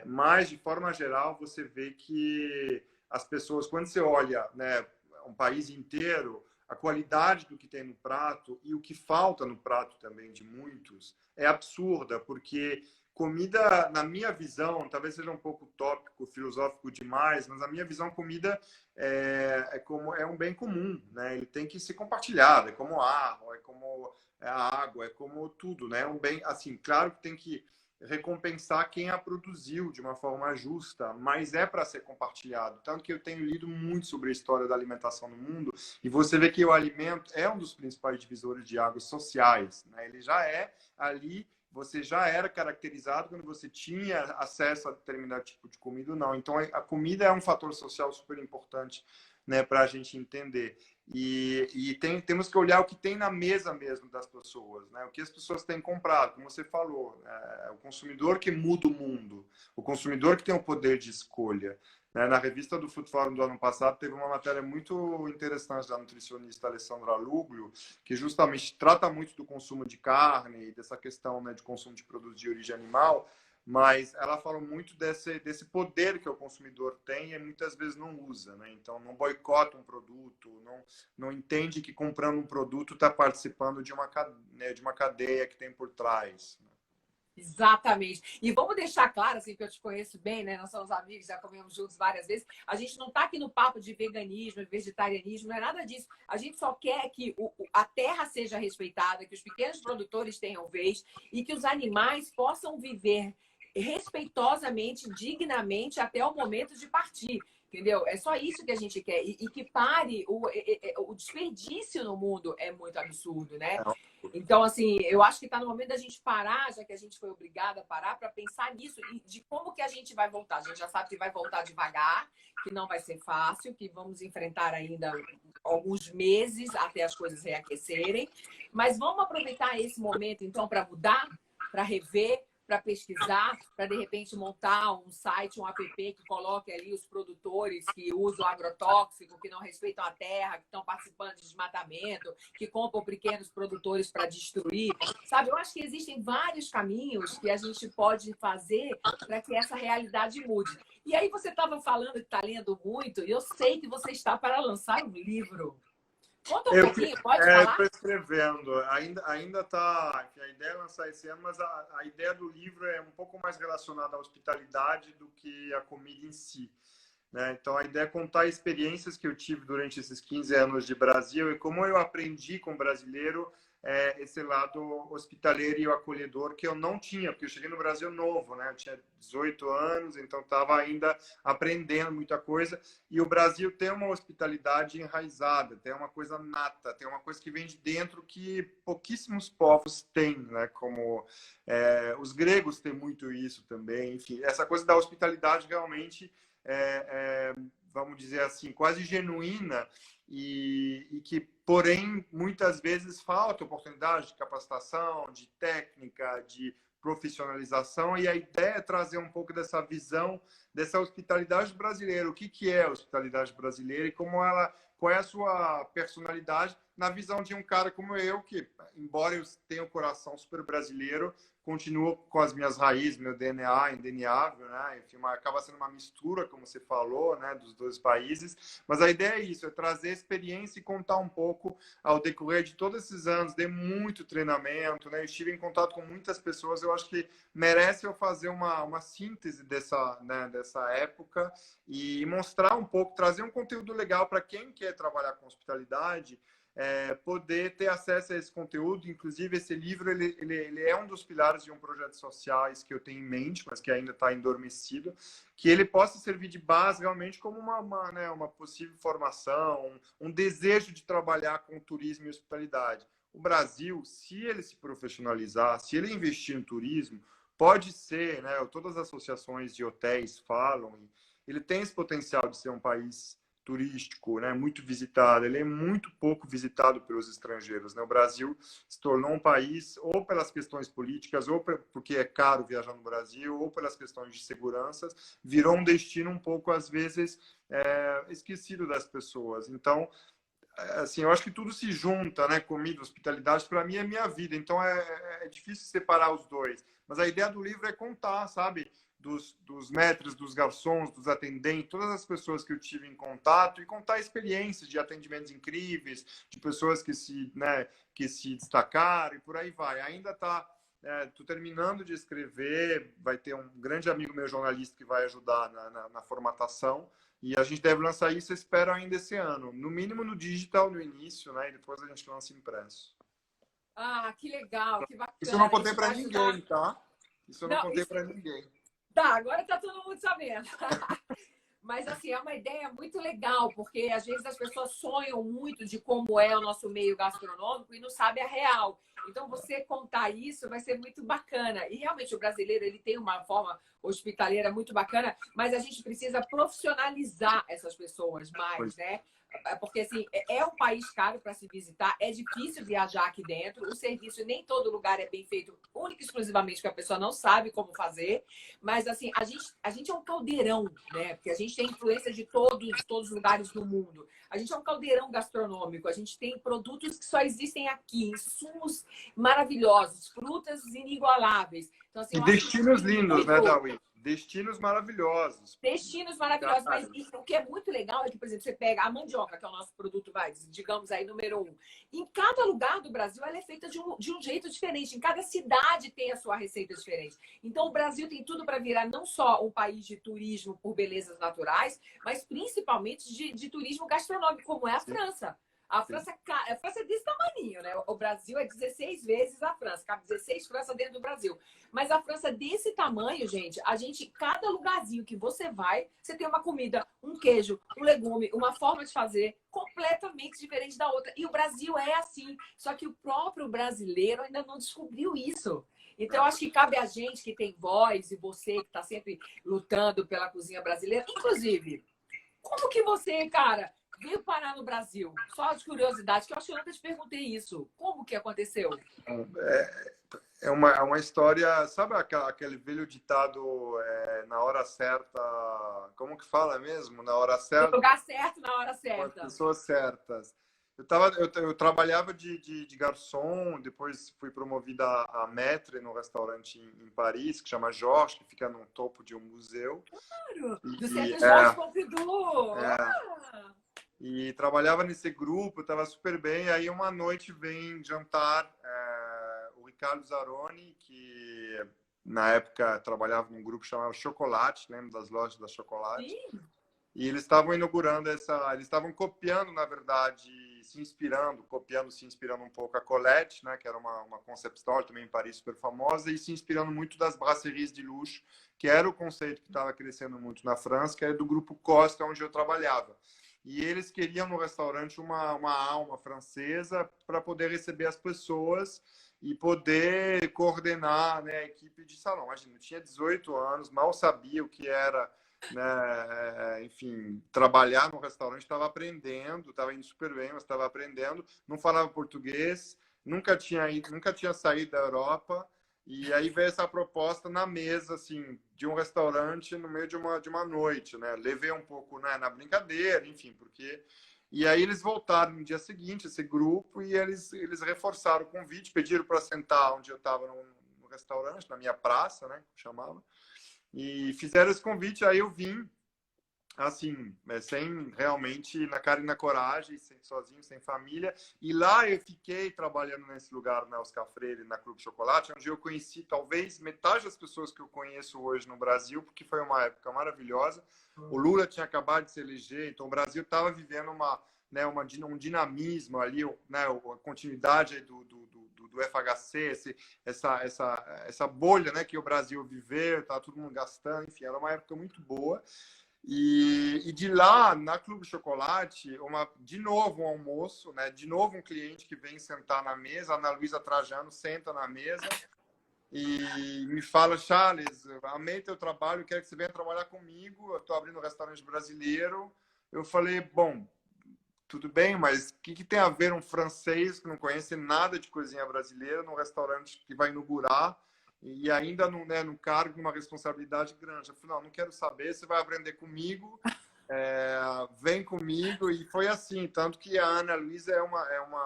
Mas de forma geral você vê que as pessoas, quando você olha, né, um país inteiro, a qualidade do que tem no prato e o que falta no prato também de muitos é absurda, porque comida, na minha visão, talvez seja um pouco utópico, filosófico demais, mas na minha visão, comida é um bem comum, né? Ele tem que ser compartilhado, é como ar, é como a água, é como tudo, né? É um bem, assim, claro que tem que recompensar quem a produziu de uma forma justa, mas é para ser compartilhado. Tanto que eu tenho lido muito sobre a história da alimentação no mundo e você vê que o alimento é um dos principais divisores de águas sociais, né? Ele já é ali, você já era caracterizado quando você tinha acesso a determinado tipo de comida ou não. Então, a comida é um fator social super importante, né, para a gente entender. Temos que olhar o que tem na mesa mesmo das pessoas, né? O que as pessoas têm comprado, como você falou. O consumidor que muda o mundo, o consumidor que tem o poder de escolha. Né? Na revista do Food Forum do ano passado, teve uma matéria muito interessante da nutricionista Alessandra Luglio, que justamente trata muito do consumo de carne e dessa questão, né, de consumo de produtos de origem animal, mas ela fala muito desse poder que o consumidor tem e muitas vezes não usa, né? Então, não boicota um produto, não entende que comprando um produto está participando de uma cadeia que tem por trás. Exatamente. E vamos deixar claro, assim, que eu te conheço bem, né? Nós somos amigos, já comemos juntos várias vezes. A gente não está aqui no papo de veganismo, vegetarianismo, não é nada disso. A gente só quer que a terra seja respeitada, que os pequenos produtores tenham vez e que os animais possam viver respeitosamente, dignamente, até o momento de partir. Entendeu? É só isso que a gente quer. E que pare o desperdício no mundo é muito absurdo, né? Então, assim, eu acho que está no momento da gente parar, já que a gente foi obrigada a parar, para pensar nisso e de como que a gente vai voltar. A gente já sabe que vai voltar devagar, que não vai ser fácil, que vamos enfrentar ainda alguns meses até as coisas reaquecerem. Mas vamos aproveitar esse momento, então, para mudar, para rever, para pesquisar, para de repente montar um site, um app que coloque ali os produtores que usam agrotóxico, que não respeitam a terra, que estão participando de desmatamento, que compram pequenos produtores para destruir. Sabe, eu acho que existem vários caminhos que a gente pode fazer para que essa realidade mude. E aí você estava falando que está lendo muito, e eu sei que você está para lançar um livro. Conta um pouquinho, pode falar? Estou escrevendo. Ainda tá. A ideia é lançar esse ano, mas a ideia do livro é um pouco mais relacionada à hospitalidade do que à comida em si. Né? Então, a ideia é contar experiências que eu tive durante esses 15 anos de Brasil e como eu aprendi com o brasileiro esse lado hospitaleiro e o acolhedor que eu não tinha, porque eu cheguei no Brasil novo, né? Eu tinha 18 anos, então estava ainda aprendendo muita coisa. E o Brasil tem uma hospitalidade enraizada, tem uma coisa nata, tem uma coisa que vem de dentro que pouquíssimos povos têm, né? Como os gregos têm muito isso também. Enfim, essa coisa da hospitalidade realmente vamos dizer assim, quase genuína e que, porém, muitas vezes falta oportunidade de capacitação, de técnica, de profissionalização, e a ideia é trazer um pouco dessa visão, dessa hospitalidade brasileira. O que é a hospitalidade brasileira e qual é a sua personalidade na visão de um cara como eu, que, embora eu tenha um coração super brasileiro, continuo com as minhas raízes, meu DNA indeniável, né? Enfim, acaba sendo uma mistura, como você falou, né, dos dois países. Mas a ideia é isso, é trazer experiência e contar um pouco ao decorrer de todos esses anos. Dei muito treinamento, né? Eu estive em contato com muitas pessoas. Eu acho que merece eu fazer uma síntese dessa época e mostrar um pouco, trazer um conteúdo legal para quem quer trabalhar com hospitalidade, poder ter acesso a esse conteúdo. Inclusive, esse livro ele é um dos pilares de um projeto sociais que eu tenho em mente, mas que ainda está endormecido, que ele possa servir de base realmente como uma possível formação, um desejo de trabalhar com turismo e hospitalidade. O Brasil, se ele se profissionalizar, se ele investir em turismo, pode ser, né, todas as associações de hotéis falam, ele tem esse potencial de ser um país turístico, né, muito visitado. Ele é muito pouco visitado pelos estrangeiros, né? O Brasil se tornou um país, ou pelas questões políticas, ou porque é caro viajar no Brasil, ou pelas questões de segurança, virou um destino um pouco, às vezes, esquecido das pessoas. Então, assim, eu acho que tudo se junta, né? Comida, hospitalidade, para mim é minha vida. Então, é difícil separar os dois. Mas a ideia do livro é contar, sabe? Dos maîtres, dos garçons, dos atendentes, todas as pessoas que eu tive em contato e contar experiências de atendimentos incríveis, de pessoas que se destacaram e por aí vai. Ainda estou terminando de escrever, vai ter um grande amigo meu jornalista que vai ajudar na formatação e a gente deve lançar isso, eu espero, ainda esse ano. No mínimo no digital no início, né? E depois a gente lança impresso. Ah, que legal, que Isso eu não bacana. contei Isso para vai ajudar. ninguém, tá? Isso eu não Não, contei para ninguém. tá, agora tá todo mundo sabendo. Mas, assim, é uma ideia muito legal, porque às vezes as pessoas sonham muito de como é o nosso meio gastronômico e não sabem a real. Então, você contar isso vai ser muito bacana. E realmente o brasileiro ele tem uma forma hospitaleira muito bacana, mas a gente precisa profissionalizar essas pessoas mais, né? Porque assim, é um país caro para se visitar, é difícil viajar aqui dentro, o serviço nem todo lugar é bem feito, única e exclusivamente porque a pessoa não sabe como fazer, mas assim, a gente é um caldeirão, né? Porque a gente tem influência de todos os lugares do mundo. A gente é um caldeirão gastronômico, a gente tem produtos que só existem aqui, insumos maravilhosos, frutas inigualáveis. Então, assim, E eu acho destinos que lindos, né, muito Dawi? Destinos maravilhosos. destinos maravilhosos, mas o que é muito legal é que, por exemplo, você pega a mandioca, que é o nosso produto, digamos aí, número 1. Em cada lugar do Brasil, ela é feita de um jeito diferente. Em cada cidade tem a sua receita diferente. Então, o Brasil tem tudo para virar não só um país de turismo por belezas naturais, mas principalmente de turismo gastronômico, como é a França. A França é desse tamaninho, né? O Brasil é 16 vezes a França. Cabe 16 França dentro do Brasil. Mas a França é desse tamanho, gente. Cada lugarzinho que você vai, você tem uma comida, um queijo, um legume, uma forma de fazer completamente diferente da outra. E o Brasil é assim. Só que o próprio brasileiro ainda não descobriu isso. Então, eu acho que cabe a gente que tem voz e você que está sempre lutando pela cozinha brasileira. Inclusive, como que você, cara, veio parar no Brasil? Só de curiosidade, que eu acho que eu nunca te perguntei isso. Como que aconteceu? É uma história, sabe aquele velho ditado, na hora certa, como que fala mesmo? Na hora No certa, lugar certo, na hora com as certa. pessoas certas. Eu trabalhava de garçom, depois fui promovida a maître no restaurante em Paris, que chama Georges, que fica no topo de um museu. Claro, do E, Centro Jorge Pompidou. é, Ah, e trabalhava nesse grupo, estava super bem. Aí uma noite vem jantar o Ricardo Zaroni, que na época trabalhava num grupo chamado Chocolate, lembra das lojas da Chocolate? sim. E eles estavam inaugurando eles estavam copiando, na verdade, e se inspirando, copiando, se inspirando um pouco a Colette, né, que era uma concept store também em Paris super famosa, e se inspirando muito das brasseries de luxo, que era o conceito que estava crescendo muito na França, que era do grupo Costa, onde eu trabalhava. E eles queriam no restaurante uma alma francesa para poder receber as pessoas e poder coordenar, né, a equipe de salão. Imagina, eu tinha 18 anos, mal sabia o que era, né, enfim, trabalhar no restaurante, estava aprendendo, estava indo super bem, mas estava aprendendo, não falava português, nunca tinha saído da Europa. E aí veio essa proposta na mesa, assim, de um restaurante no meio de uma noite, né? Levei um pouco, né, na brincadeira, enfim, porque... E aí eles voltaram no dia seguinte, esse grupo, e eles reforçaram o convite, pediram para sentar onde eu estava no restaurante, na minha praça, né, que chamava, e fizeram esse convite, aí eu vim, assim, sem realmente na cara e na coragem, sozinho, sem família. E lá eu fiquei trabalhando nesse lugar, na Oscar Freire, na Clube Chocolate, onde eu conheci talvez metade das pessoas que eu conheço hoje no Brasil, porque foi uma época maravilhosa. O Lula tinha acabado de se eleger, então o Brasil estava vivendo um dinamismo ali, né, a continuidade do FHC, essa bolha, né, que o Brasil viveu, estava todo mundo gastando, enfim, era uma época muito boa. E de lá, na Clube Chocolate, de novo um almoço, né? De novo um cliente que vem sentar na mesa, a Ana Luísa Trajano senta na mesa e me fala: Charles, amei teu trabalho, quero que você venha trabalhar comigo, eu estou abrindo um restaurante brasileiro. Eu falei: bom, tudo bem, mas o que tem a ver um francês que não conhece nada de cozinha brasileira num restaurante que vai inaugurar e ainda no cargo de uma responsabilidade grande? Eu falei: não quero saber, você vai aprender comigo, vem comigo. E foi assim, tanto que a Ana Luísa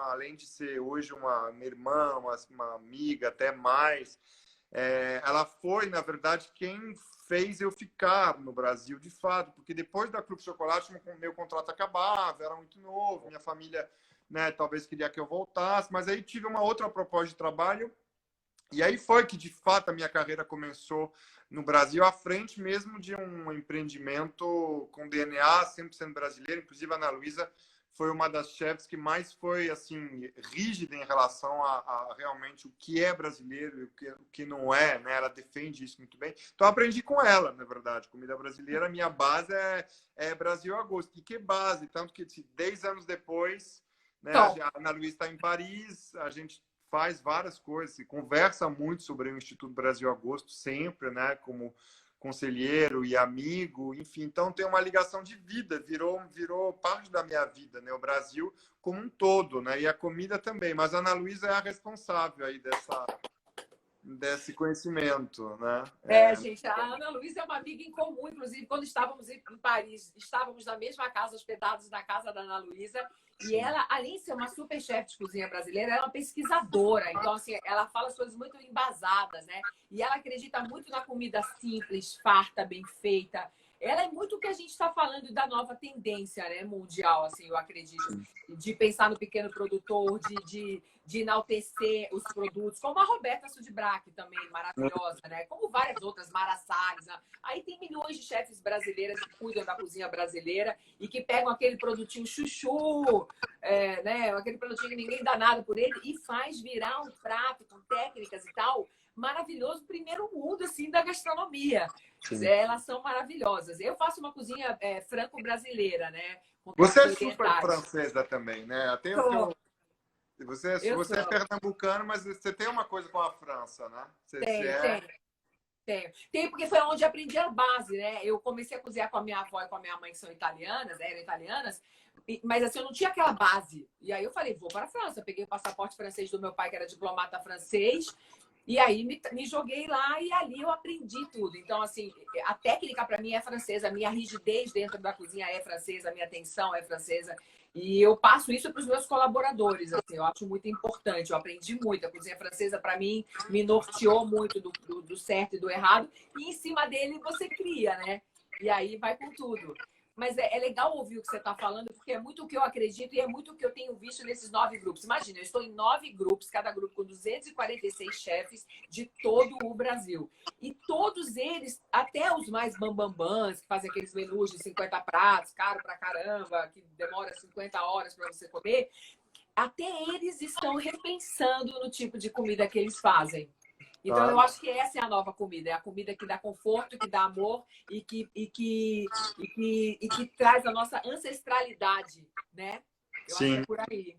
além de ser hoje uma irmã, uma amiga, até mais, ela foi, na verdade, quem fez eu ficar no Brasil, de fato, porque depois da Clube Chocolate, meu contrato acabava, era muito novo, minha família, né, talvez queria que eu voltasse, mas aí tive uma outra proposta de trabalho, e aí foi que, de fato, a minha carreira começou no Brasil, à frente mesmo de um empreendimento com DNA 100% brasileiro. Inclusive, a Ana Luísa foi uma das chefes que mais foi, assim, rígida em relação a realmente o que é brasileiro e o que não é, né? Ela defende isso muito bem. Então, eu aprendi com ela, na verdade. Comida brasileira, a minha base é Brasil a gosto. E que base? Tanto que 10 anos depois, né, a Ana Luísa está em Paris, a gente faz várias coisas, e conversa muito sobre o Instituto Brasil a Gosto, sempre, né, como conselheiro e amigo, enfim. Então tem uma ligação de vida, virou parte da minha vida, né, o Brasil como um todo, né, e a comida também. Mas a Ana Luísa é a responsável aí desse conhecimento, né? Gente, a Ana Luísa é uma amiga em comum, inclusive, quando estávamos em Paris, estávamos na mesma casa, hospedados na casa da Ana Luísa, e ela, além de ser uma super chefe de cozinha brasileira, ela é uma pesquisadora, então, assim, ela fala as coisas muito embasadas, né? E ela acredita muito na comida simples, farta, bem feita. Ela é muito o que a gente está falando da nova tendência, né, mundial, assim, eu acredito, de pensar no pequeno produtor, de enaltecer os produtos, como a Roberta Sudbrack também, maravilhosa, né? Como várias outras, Mara Salles, né? Aí tem milhões de chefes brasileiras que cuidam da cozinha brasileira e que pegam aquele produtinho chuchu, né? Aquele produtinho que ninguém dá nada por ele e faz virar um prato com técnicas e tal, maravilhoso, primeiro mundo, assim, da gastronomia. Elas são maravilhosas. Eu faço uma cozinha franco-brasileira, né? Você é super francesa também, né? Até Você é pernambucano, mas você tem uma coisa com a França, né? Tem, porque foi onde aprendi a base, né? Eu comecei a cozinhar com a minha avó e com a minha mãe, que são italianas, eram italianas, mas assim, eu não tinha aquela base. E aí eu falei, vou para a França. Eu peguei o passaporte francês do meu pai, que era diplomata francês, e aí me joguei lá e ali eu aprendi tudo. Então, assim, a técnica para mim é francesa, a minha rigidez dentro da cozinha é francesa, a minha atenção é francesa. E eu passo isso para os meus colaboradores, assim, eu acho muito importante. Eu aprendi muito. A cozinha francesa, para mim, me norteou muito do certo e do errado. E em cima dele você cria, né? E aí vai com tudo. Mas é legal ouvir o que você está falando, porque é muito o que eu acredito e é muito o que eu tenho visto nesses 9 grupos. Imagina, eu estou em 9 grupos, cada grupo com 246 chefes de todo o Brasil. E todos eles, até os mais bambambãs, que fazem aqueles menus de 50 pratos, caro pra caramba, que demora 50 horas para você comer, até eles estão repensando no tipo de comida que eles fazem. Então, eu acho que essa é a nova comida. É a comida que dá conforto, que dá amor e que traz a nossa ancestralidade, né? Eu acho que Sim. é por aí.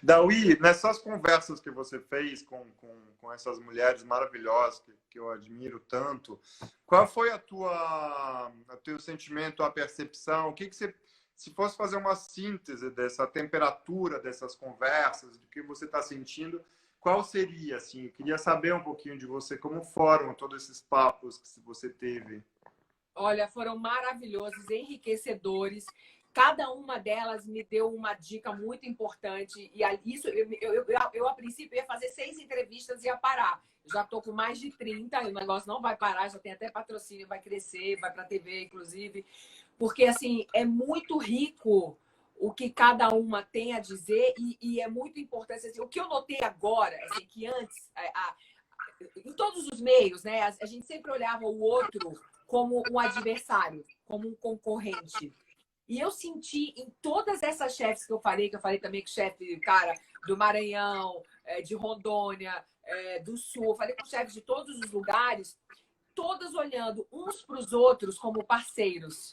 Daí, nessas conversas que você fez com essas mulheres maravilhosas que eu admiro tanto, qual foi o teu sentimento, a percepção? O que você, se fosse fazer uma síntese dessa temperatura dessas conversas, do que você está sentindo, qual seria, assim? Eu queria saber um pouquinho de você, como foram todos esses papos que você teve. Olha, foram maravilhosos, enriquecedores. Cada uma delas me deu uma dica muito importante. E isso, eu a princípio, ia fazer 6 entrevistas e ia parar. Já estou com mais de 30, e o negócio não vai parar, já tem até patrocínio, vai crescer, vai para a TV, inclusive. Porque, assim, é muito rico o que cada uma tem a dizer e é muito importante. Assim, o que eu notei agora, assim, que antes, em todos os meios, né, a gente sempre olhava o outro como um adversário, como um concorrente. E eu senti em todas essas chefes que eu falei também com o chefe, cara, do Maranhão, de Rondônia, do Sul, eu falei com chefes de todos os lugares, todas olhando uns para os outros como parceiros.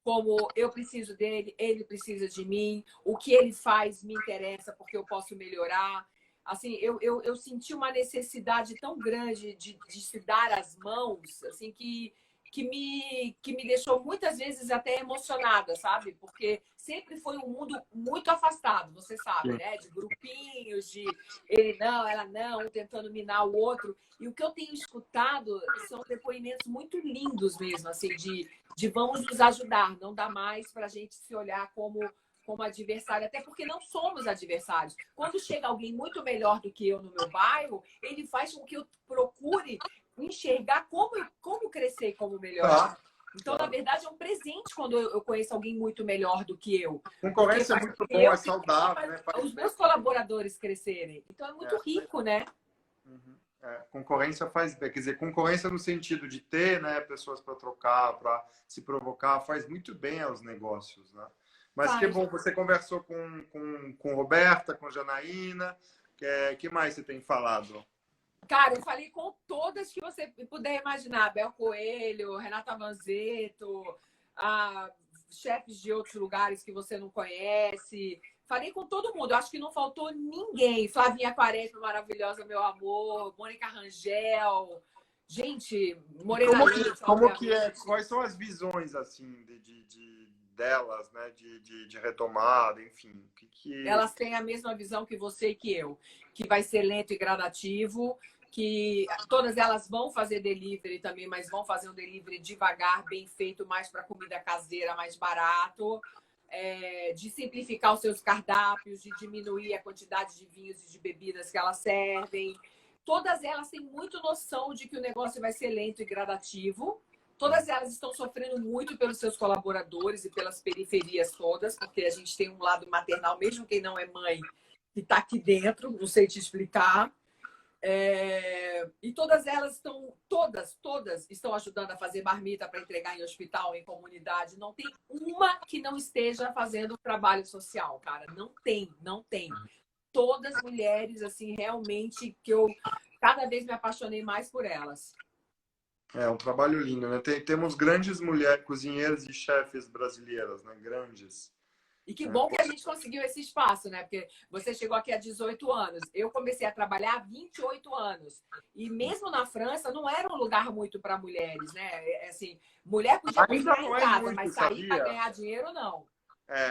Como eu preciso dele, ele precisa de mim, o que ele faz me interessa porque eu posso melhorar. Assim, eu senti uma necessidade tão grande de se dar as mãos, assim, que me deixou muitas vezes até emocionada, sabe? Porque sempre foi um mundo muito afastado, você sabe, né? De grupinhos, de ele não, ela não, um tentando minar o outro. E o que eu tenho escutado são depoimentos muito lindos mesmo, assim, de vamos nos ajudar, não dá mais para a gente se olhar como adversário, até porque não somos adversários. Quando chega alguém muito melhor do que eu no meu bairro, ele faz com que eu procure enxergar como crescer e como melhorar. Então, na verdade, é um presente quando eu conheço alguém muito melhor do que eu. Concorrência é muito bom, é saudável, né? Os meus colaboradores crescerem. Então, é muito rico, né? Concorrência faz bem, quer dizer, concorrência no sentido de ter, né, pessoas para trocar, para se provocar, faz muito bem aos negócios, né? Mas que bom, você conversou com Roberta, com Janaína, que mais você tem falado? Cara, eu falei com todas que você puder imaginar. Bel Coelho, Renata Vanzetto, chefes de outros lugares que você não conhece. Falei com todo mundo. Eu acho que não faltou ninguém. Flavinha Quaresma, maravilhosa, meu amor. Mônica Rangel. Gente, Morena Leite, Quais são as visões, assim, delas, né? De retomada, enfim. Elas têm a mesma visão que você e que eu. Que vai ser lento e gradativo. Que todas elas vão fazer delivery também, mas vão fazer um delivery devagar, bem feito, mais para comida caseira, mais barato, de simplificar os seus cardápios, de diminuir a quantidade de vinhos e de bebidas que elas servem. Todas elas têm muito noção de que o negócio vai ser lento e gradativo. Todas elas estão sofrendo muito pelos seus colaboradores e pelas periferias todas, porque a gente tem um lado maternal, mesmo quem não é mãe, que está aqui dentro, não sei te explicar. E todas elas todas estão ajudando a fazer marmita para entregar em hospital, em comunidade. Não tem uma que não esteja fazendo trabalho social, cara. Não tem. Todas mulheres, assim, realmente que eu cada vez me apaixonei mais por elas. É um trabalho lindo, né? Temos grandes mulheres, cozinheiras e chefes brasileiras, né? Grandes. E que bom que a gente conseguiu esse espaço, né? Porque você chegou aqui há 18 anos. Eu comecei a trabalhar há 28 anos. E mesmo na França, não era um lugar muito para mulheres, né? Assim, mulher podia cozinhar em casa, mas sair para ganhar dinheiro, não.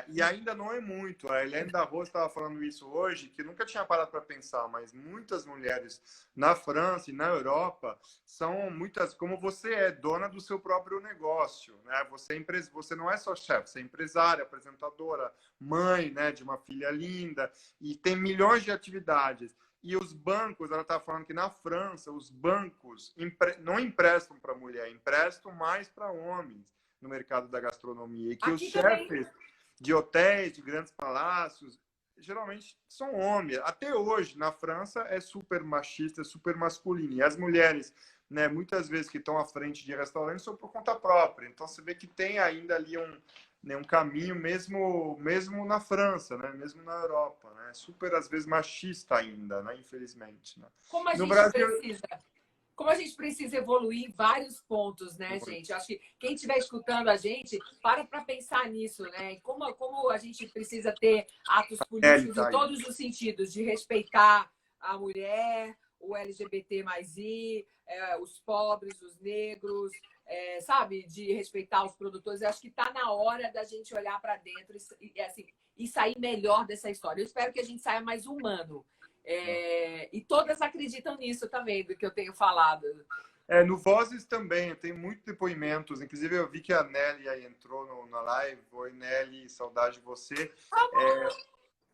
E ainda não é muito. A Helene da Rosa estava falando isso hoje, que nunca tinha parado para pensar, mas muitas mulheres na França e na Europa são muitas, como você é dona do seu próprio negócio, né? Você não é só chefe, você é empresária, apresentadora, mãe, né, de uma filha linda e tem milhões de atividades. E os bancos, ela está falando que na França os bancos não emprestam para mulher, emprestam mais para homens. no mercado da gastronomia. E que os Aqui também. chefes de hotéis, de grandes palácios, geralmente são homens. Até hoje, na França, é super machista, super masculino. E as mulheres, né, muitas vezes que estão à frente de restaurantes são por conta própria. Então, você vê que tem ainda ali um caminho, mesmo na França, né, mesmo na Europa. Né, super, às vezes, machista ainda, né, infelizmente. Né. Como a No gente Brasil... precisa. Como a gente precisa evoluir em vários pontos, né, gente? Acho que quem estiver escutando a gente, para pensar nisso, né? Como a gente precisa ter atos políticos em todos os sentidos, de respeitar a mulher, o LGBT mais I, os pobres, os negros, sabe? De respeitar os produtores. Eu acho que está na hora da gente olhar para dentro e sair melhor dessa história. Eu espero que a gente saia mais humano. E todas acreditam nisso também, do que eu tenho falado. No Vozes também, tem muitos depoimentos. Inclusive, eu vi que a Nelly aí entrou na live. Oi, Nelly, saudade de você.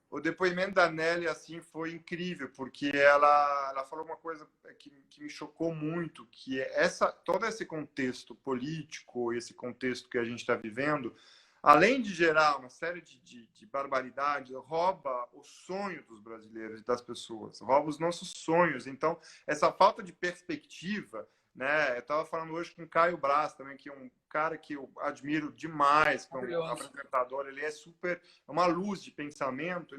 O depoimento da Nelly assim, foi incrível, porque ela falou uma coisa que me chocou muito, que é todo esse contexto político, esse contexto que a gente está vivendo, além de gerar uma série de barbaridades, rouba o sonho dos brasileiros e das pessoas, rouba os nossos sonhos. Então, essa falta de perspectiva, né? Eu estava falando hoje com o Caio Braz também, que é um cara que eu admiro demais como apresentador. Ele é uma luz de pensamento.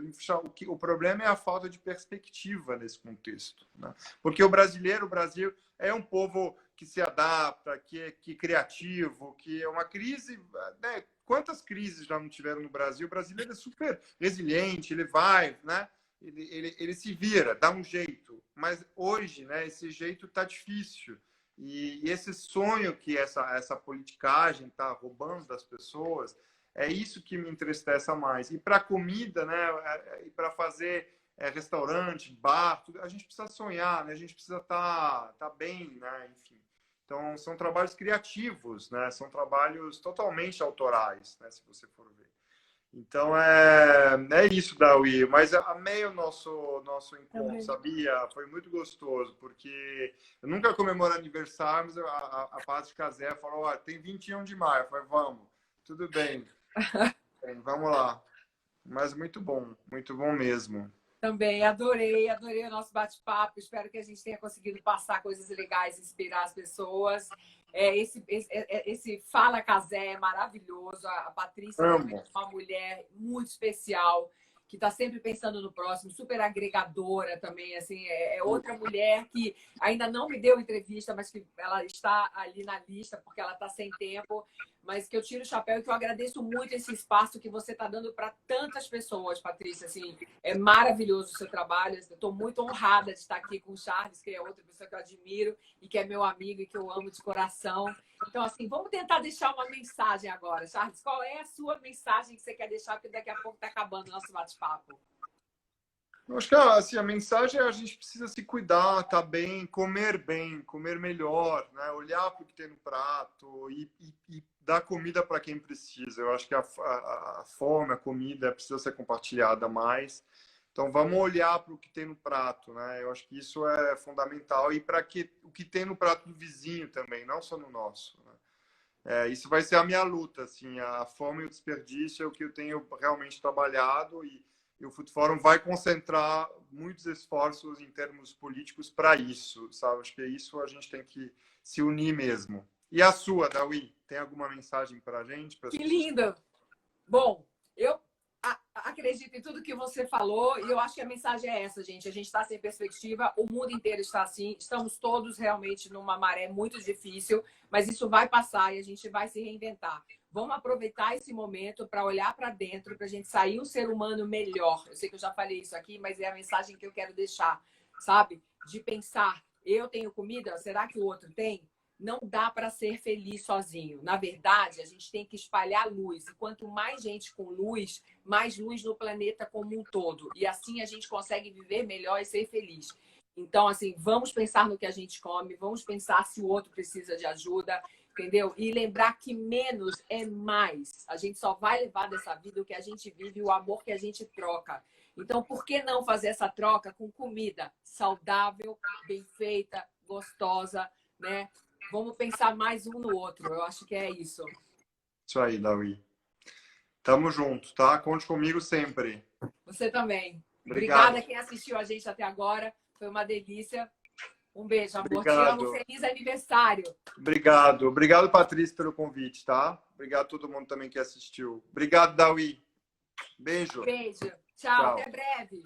O problema é a falta de perspectiva nesse contexto, né? Porque o Brasil é um povo que se adapta, que é criativo, que é uma crise, né? Quantas crises já não tiveram no Brasil? O brasileiro é super resiliente, ele vai, né? Ele se vira, dá um jeito. Mas hoje, né, esse jeito está difícil. E esse sonho que essa politicagem está roubando das pessoas, é isso que me entristece mais. E para comida, né, e para fazer restaurante, bar, tudo, a gente precisa sonhar, né? A gente precisa tá bem, né? Enfim. Então, são trabalhos criativos, né? São trabalhos totalmente autorais, né? Se você for ver. Então, é isso, Dawi. Mas amei o nosso encontro, sabia? Foi muito gostoso, porque eu nunca comemoro aniversário, mas a Pátria Casé falou, tem 21 de maio. Eu falei, vamos, tudo bem. Vamos lá. Mas muito bom mesmo. Também adorei o nosso bate-papo. Espero que a gente tenha conseguido passar coisas legais, inspirar as pessoas. Esse Fala Casé é maravilhoso. A Patrícia é uma mulher muito especial, que está sempre pensando no próximo, super agregadora também. Assim, é outra mulher que ainda não me deu entrevista, mas que ela está ali na lista, porque ela está sem tempo. Mas que eu tiro o chapéu e que eu agradeço muito esse espaço que você está dando para tantas pessoas, Patrícia. Assim, é maravilhoso o seu trabalho. Eu estou muito honrada de estar aqui com o Charles, que é outra pessoa que eu admiro e que é meu amigo e que eu amo de coração. Então, assim, vamos tentar deixar uma mensagem agora. Charles, qual é a sua mensagem que você quer deixar? Porque daqui a pouco está acabando o nosso bate-papo. Eu acho que assim, a mensagem é a gente precisa se cuidar, tá bem, comer melhor, né? Olhar para o que tem no prato e dar comida para quem precisa. Eu acho que a fome, a comida precisa ser compartilhada mais. Então, vamos olhar para o que tem no prato, né? Eu acho que isso é fundamental. E para o que tem no prato do vizinho também, não só no nosso, né? Isso vai ser a minha luta, assim. A fome e o desperdício é o que eu tenho realmente trabalhado e o Food Forum vai concentrar muitos esforços em termos políticos para isso, sabe? Acho que isso a gente tem que se unir mesmo. E a sua, Dawi? Tem alguma mensagem para a gente? Que lindo! Bom, eu acredito em tudo que você falou e eu acho que a mensagem é essa, gente. A gente está sem perspectiva, o mundo inteiro está assim, estamos todos realmente numa maré muito difícil, mas isso vai passar e a gente vai se reinventar. Vamos aproveitar esse momento para olhar para dentro, para a gente sair um ser humano melhor. Eu sei que eu já falei isso aqui, mas é a mensagem que eu quero deixar, sabe? De pensar, eu tenho comida, será que o outro tem? Não dá para ser feliz sozinho. Na verdade, a gente tem que espalhar luz. E quanto mais gente com luz, mais luz no planeta como um todo. E assim a gente consegue viver melhor e ser feliz. Então, assim, vamos pensar no que a gente come, vamos pensar se o outro precisa de ajuda, entendeu? E lembrar que menos é mais. A gente só vai levar dessa vida o que a gente vive, o amor que a gente troca. Então, por que não fazer essa troca com comida saudável, bem feita, gostosa, né? Vamos pensar mais um no outro. Eu acho que é isso. Isso aí, Dawi. Tamo junto, tá? Conte comigo sempre. Você também. Obrigado. Obrigada quem assistiu a gente até agora. Foi uma delícia. Um beijo, amor. Obrigado. Te amo. Feliz aniversário. Obrigado. Obrigado, Patrícia, pelo convite, tá? Obrigado a todo mundo também que assistiu. Obrigado, Dawi. Beijo. Beijo. Tchau. Tchau. Até breve.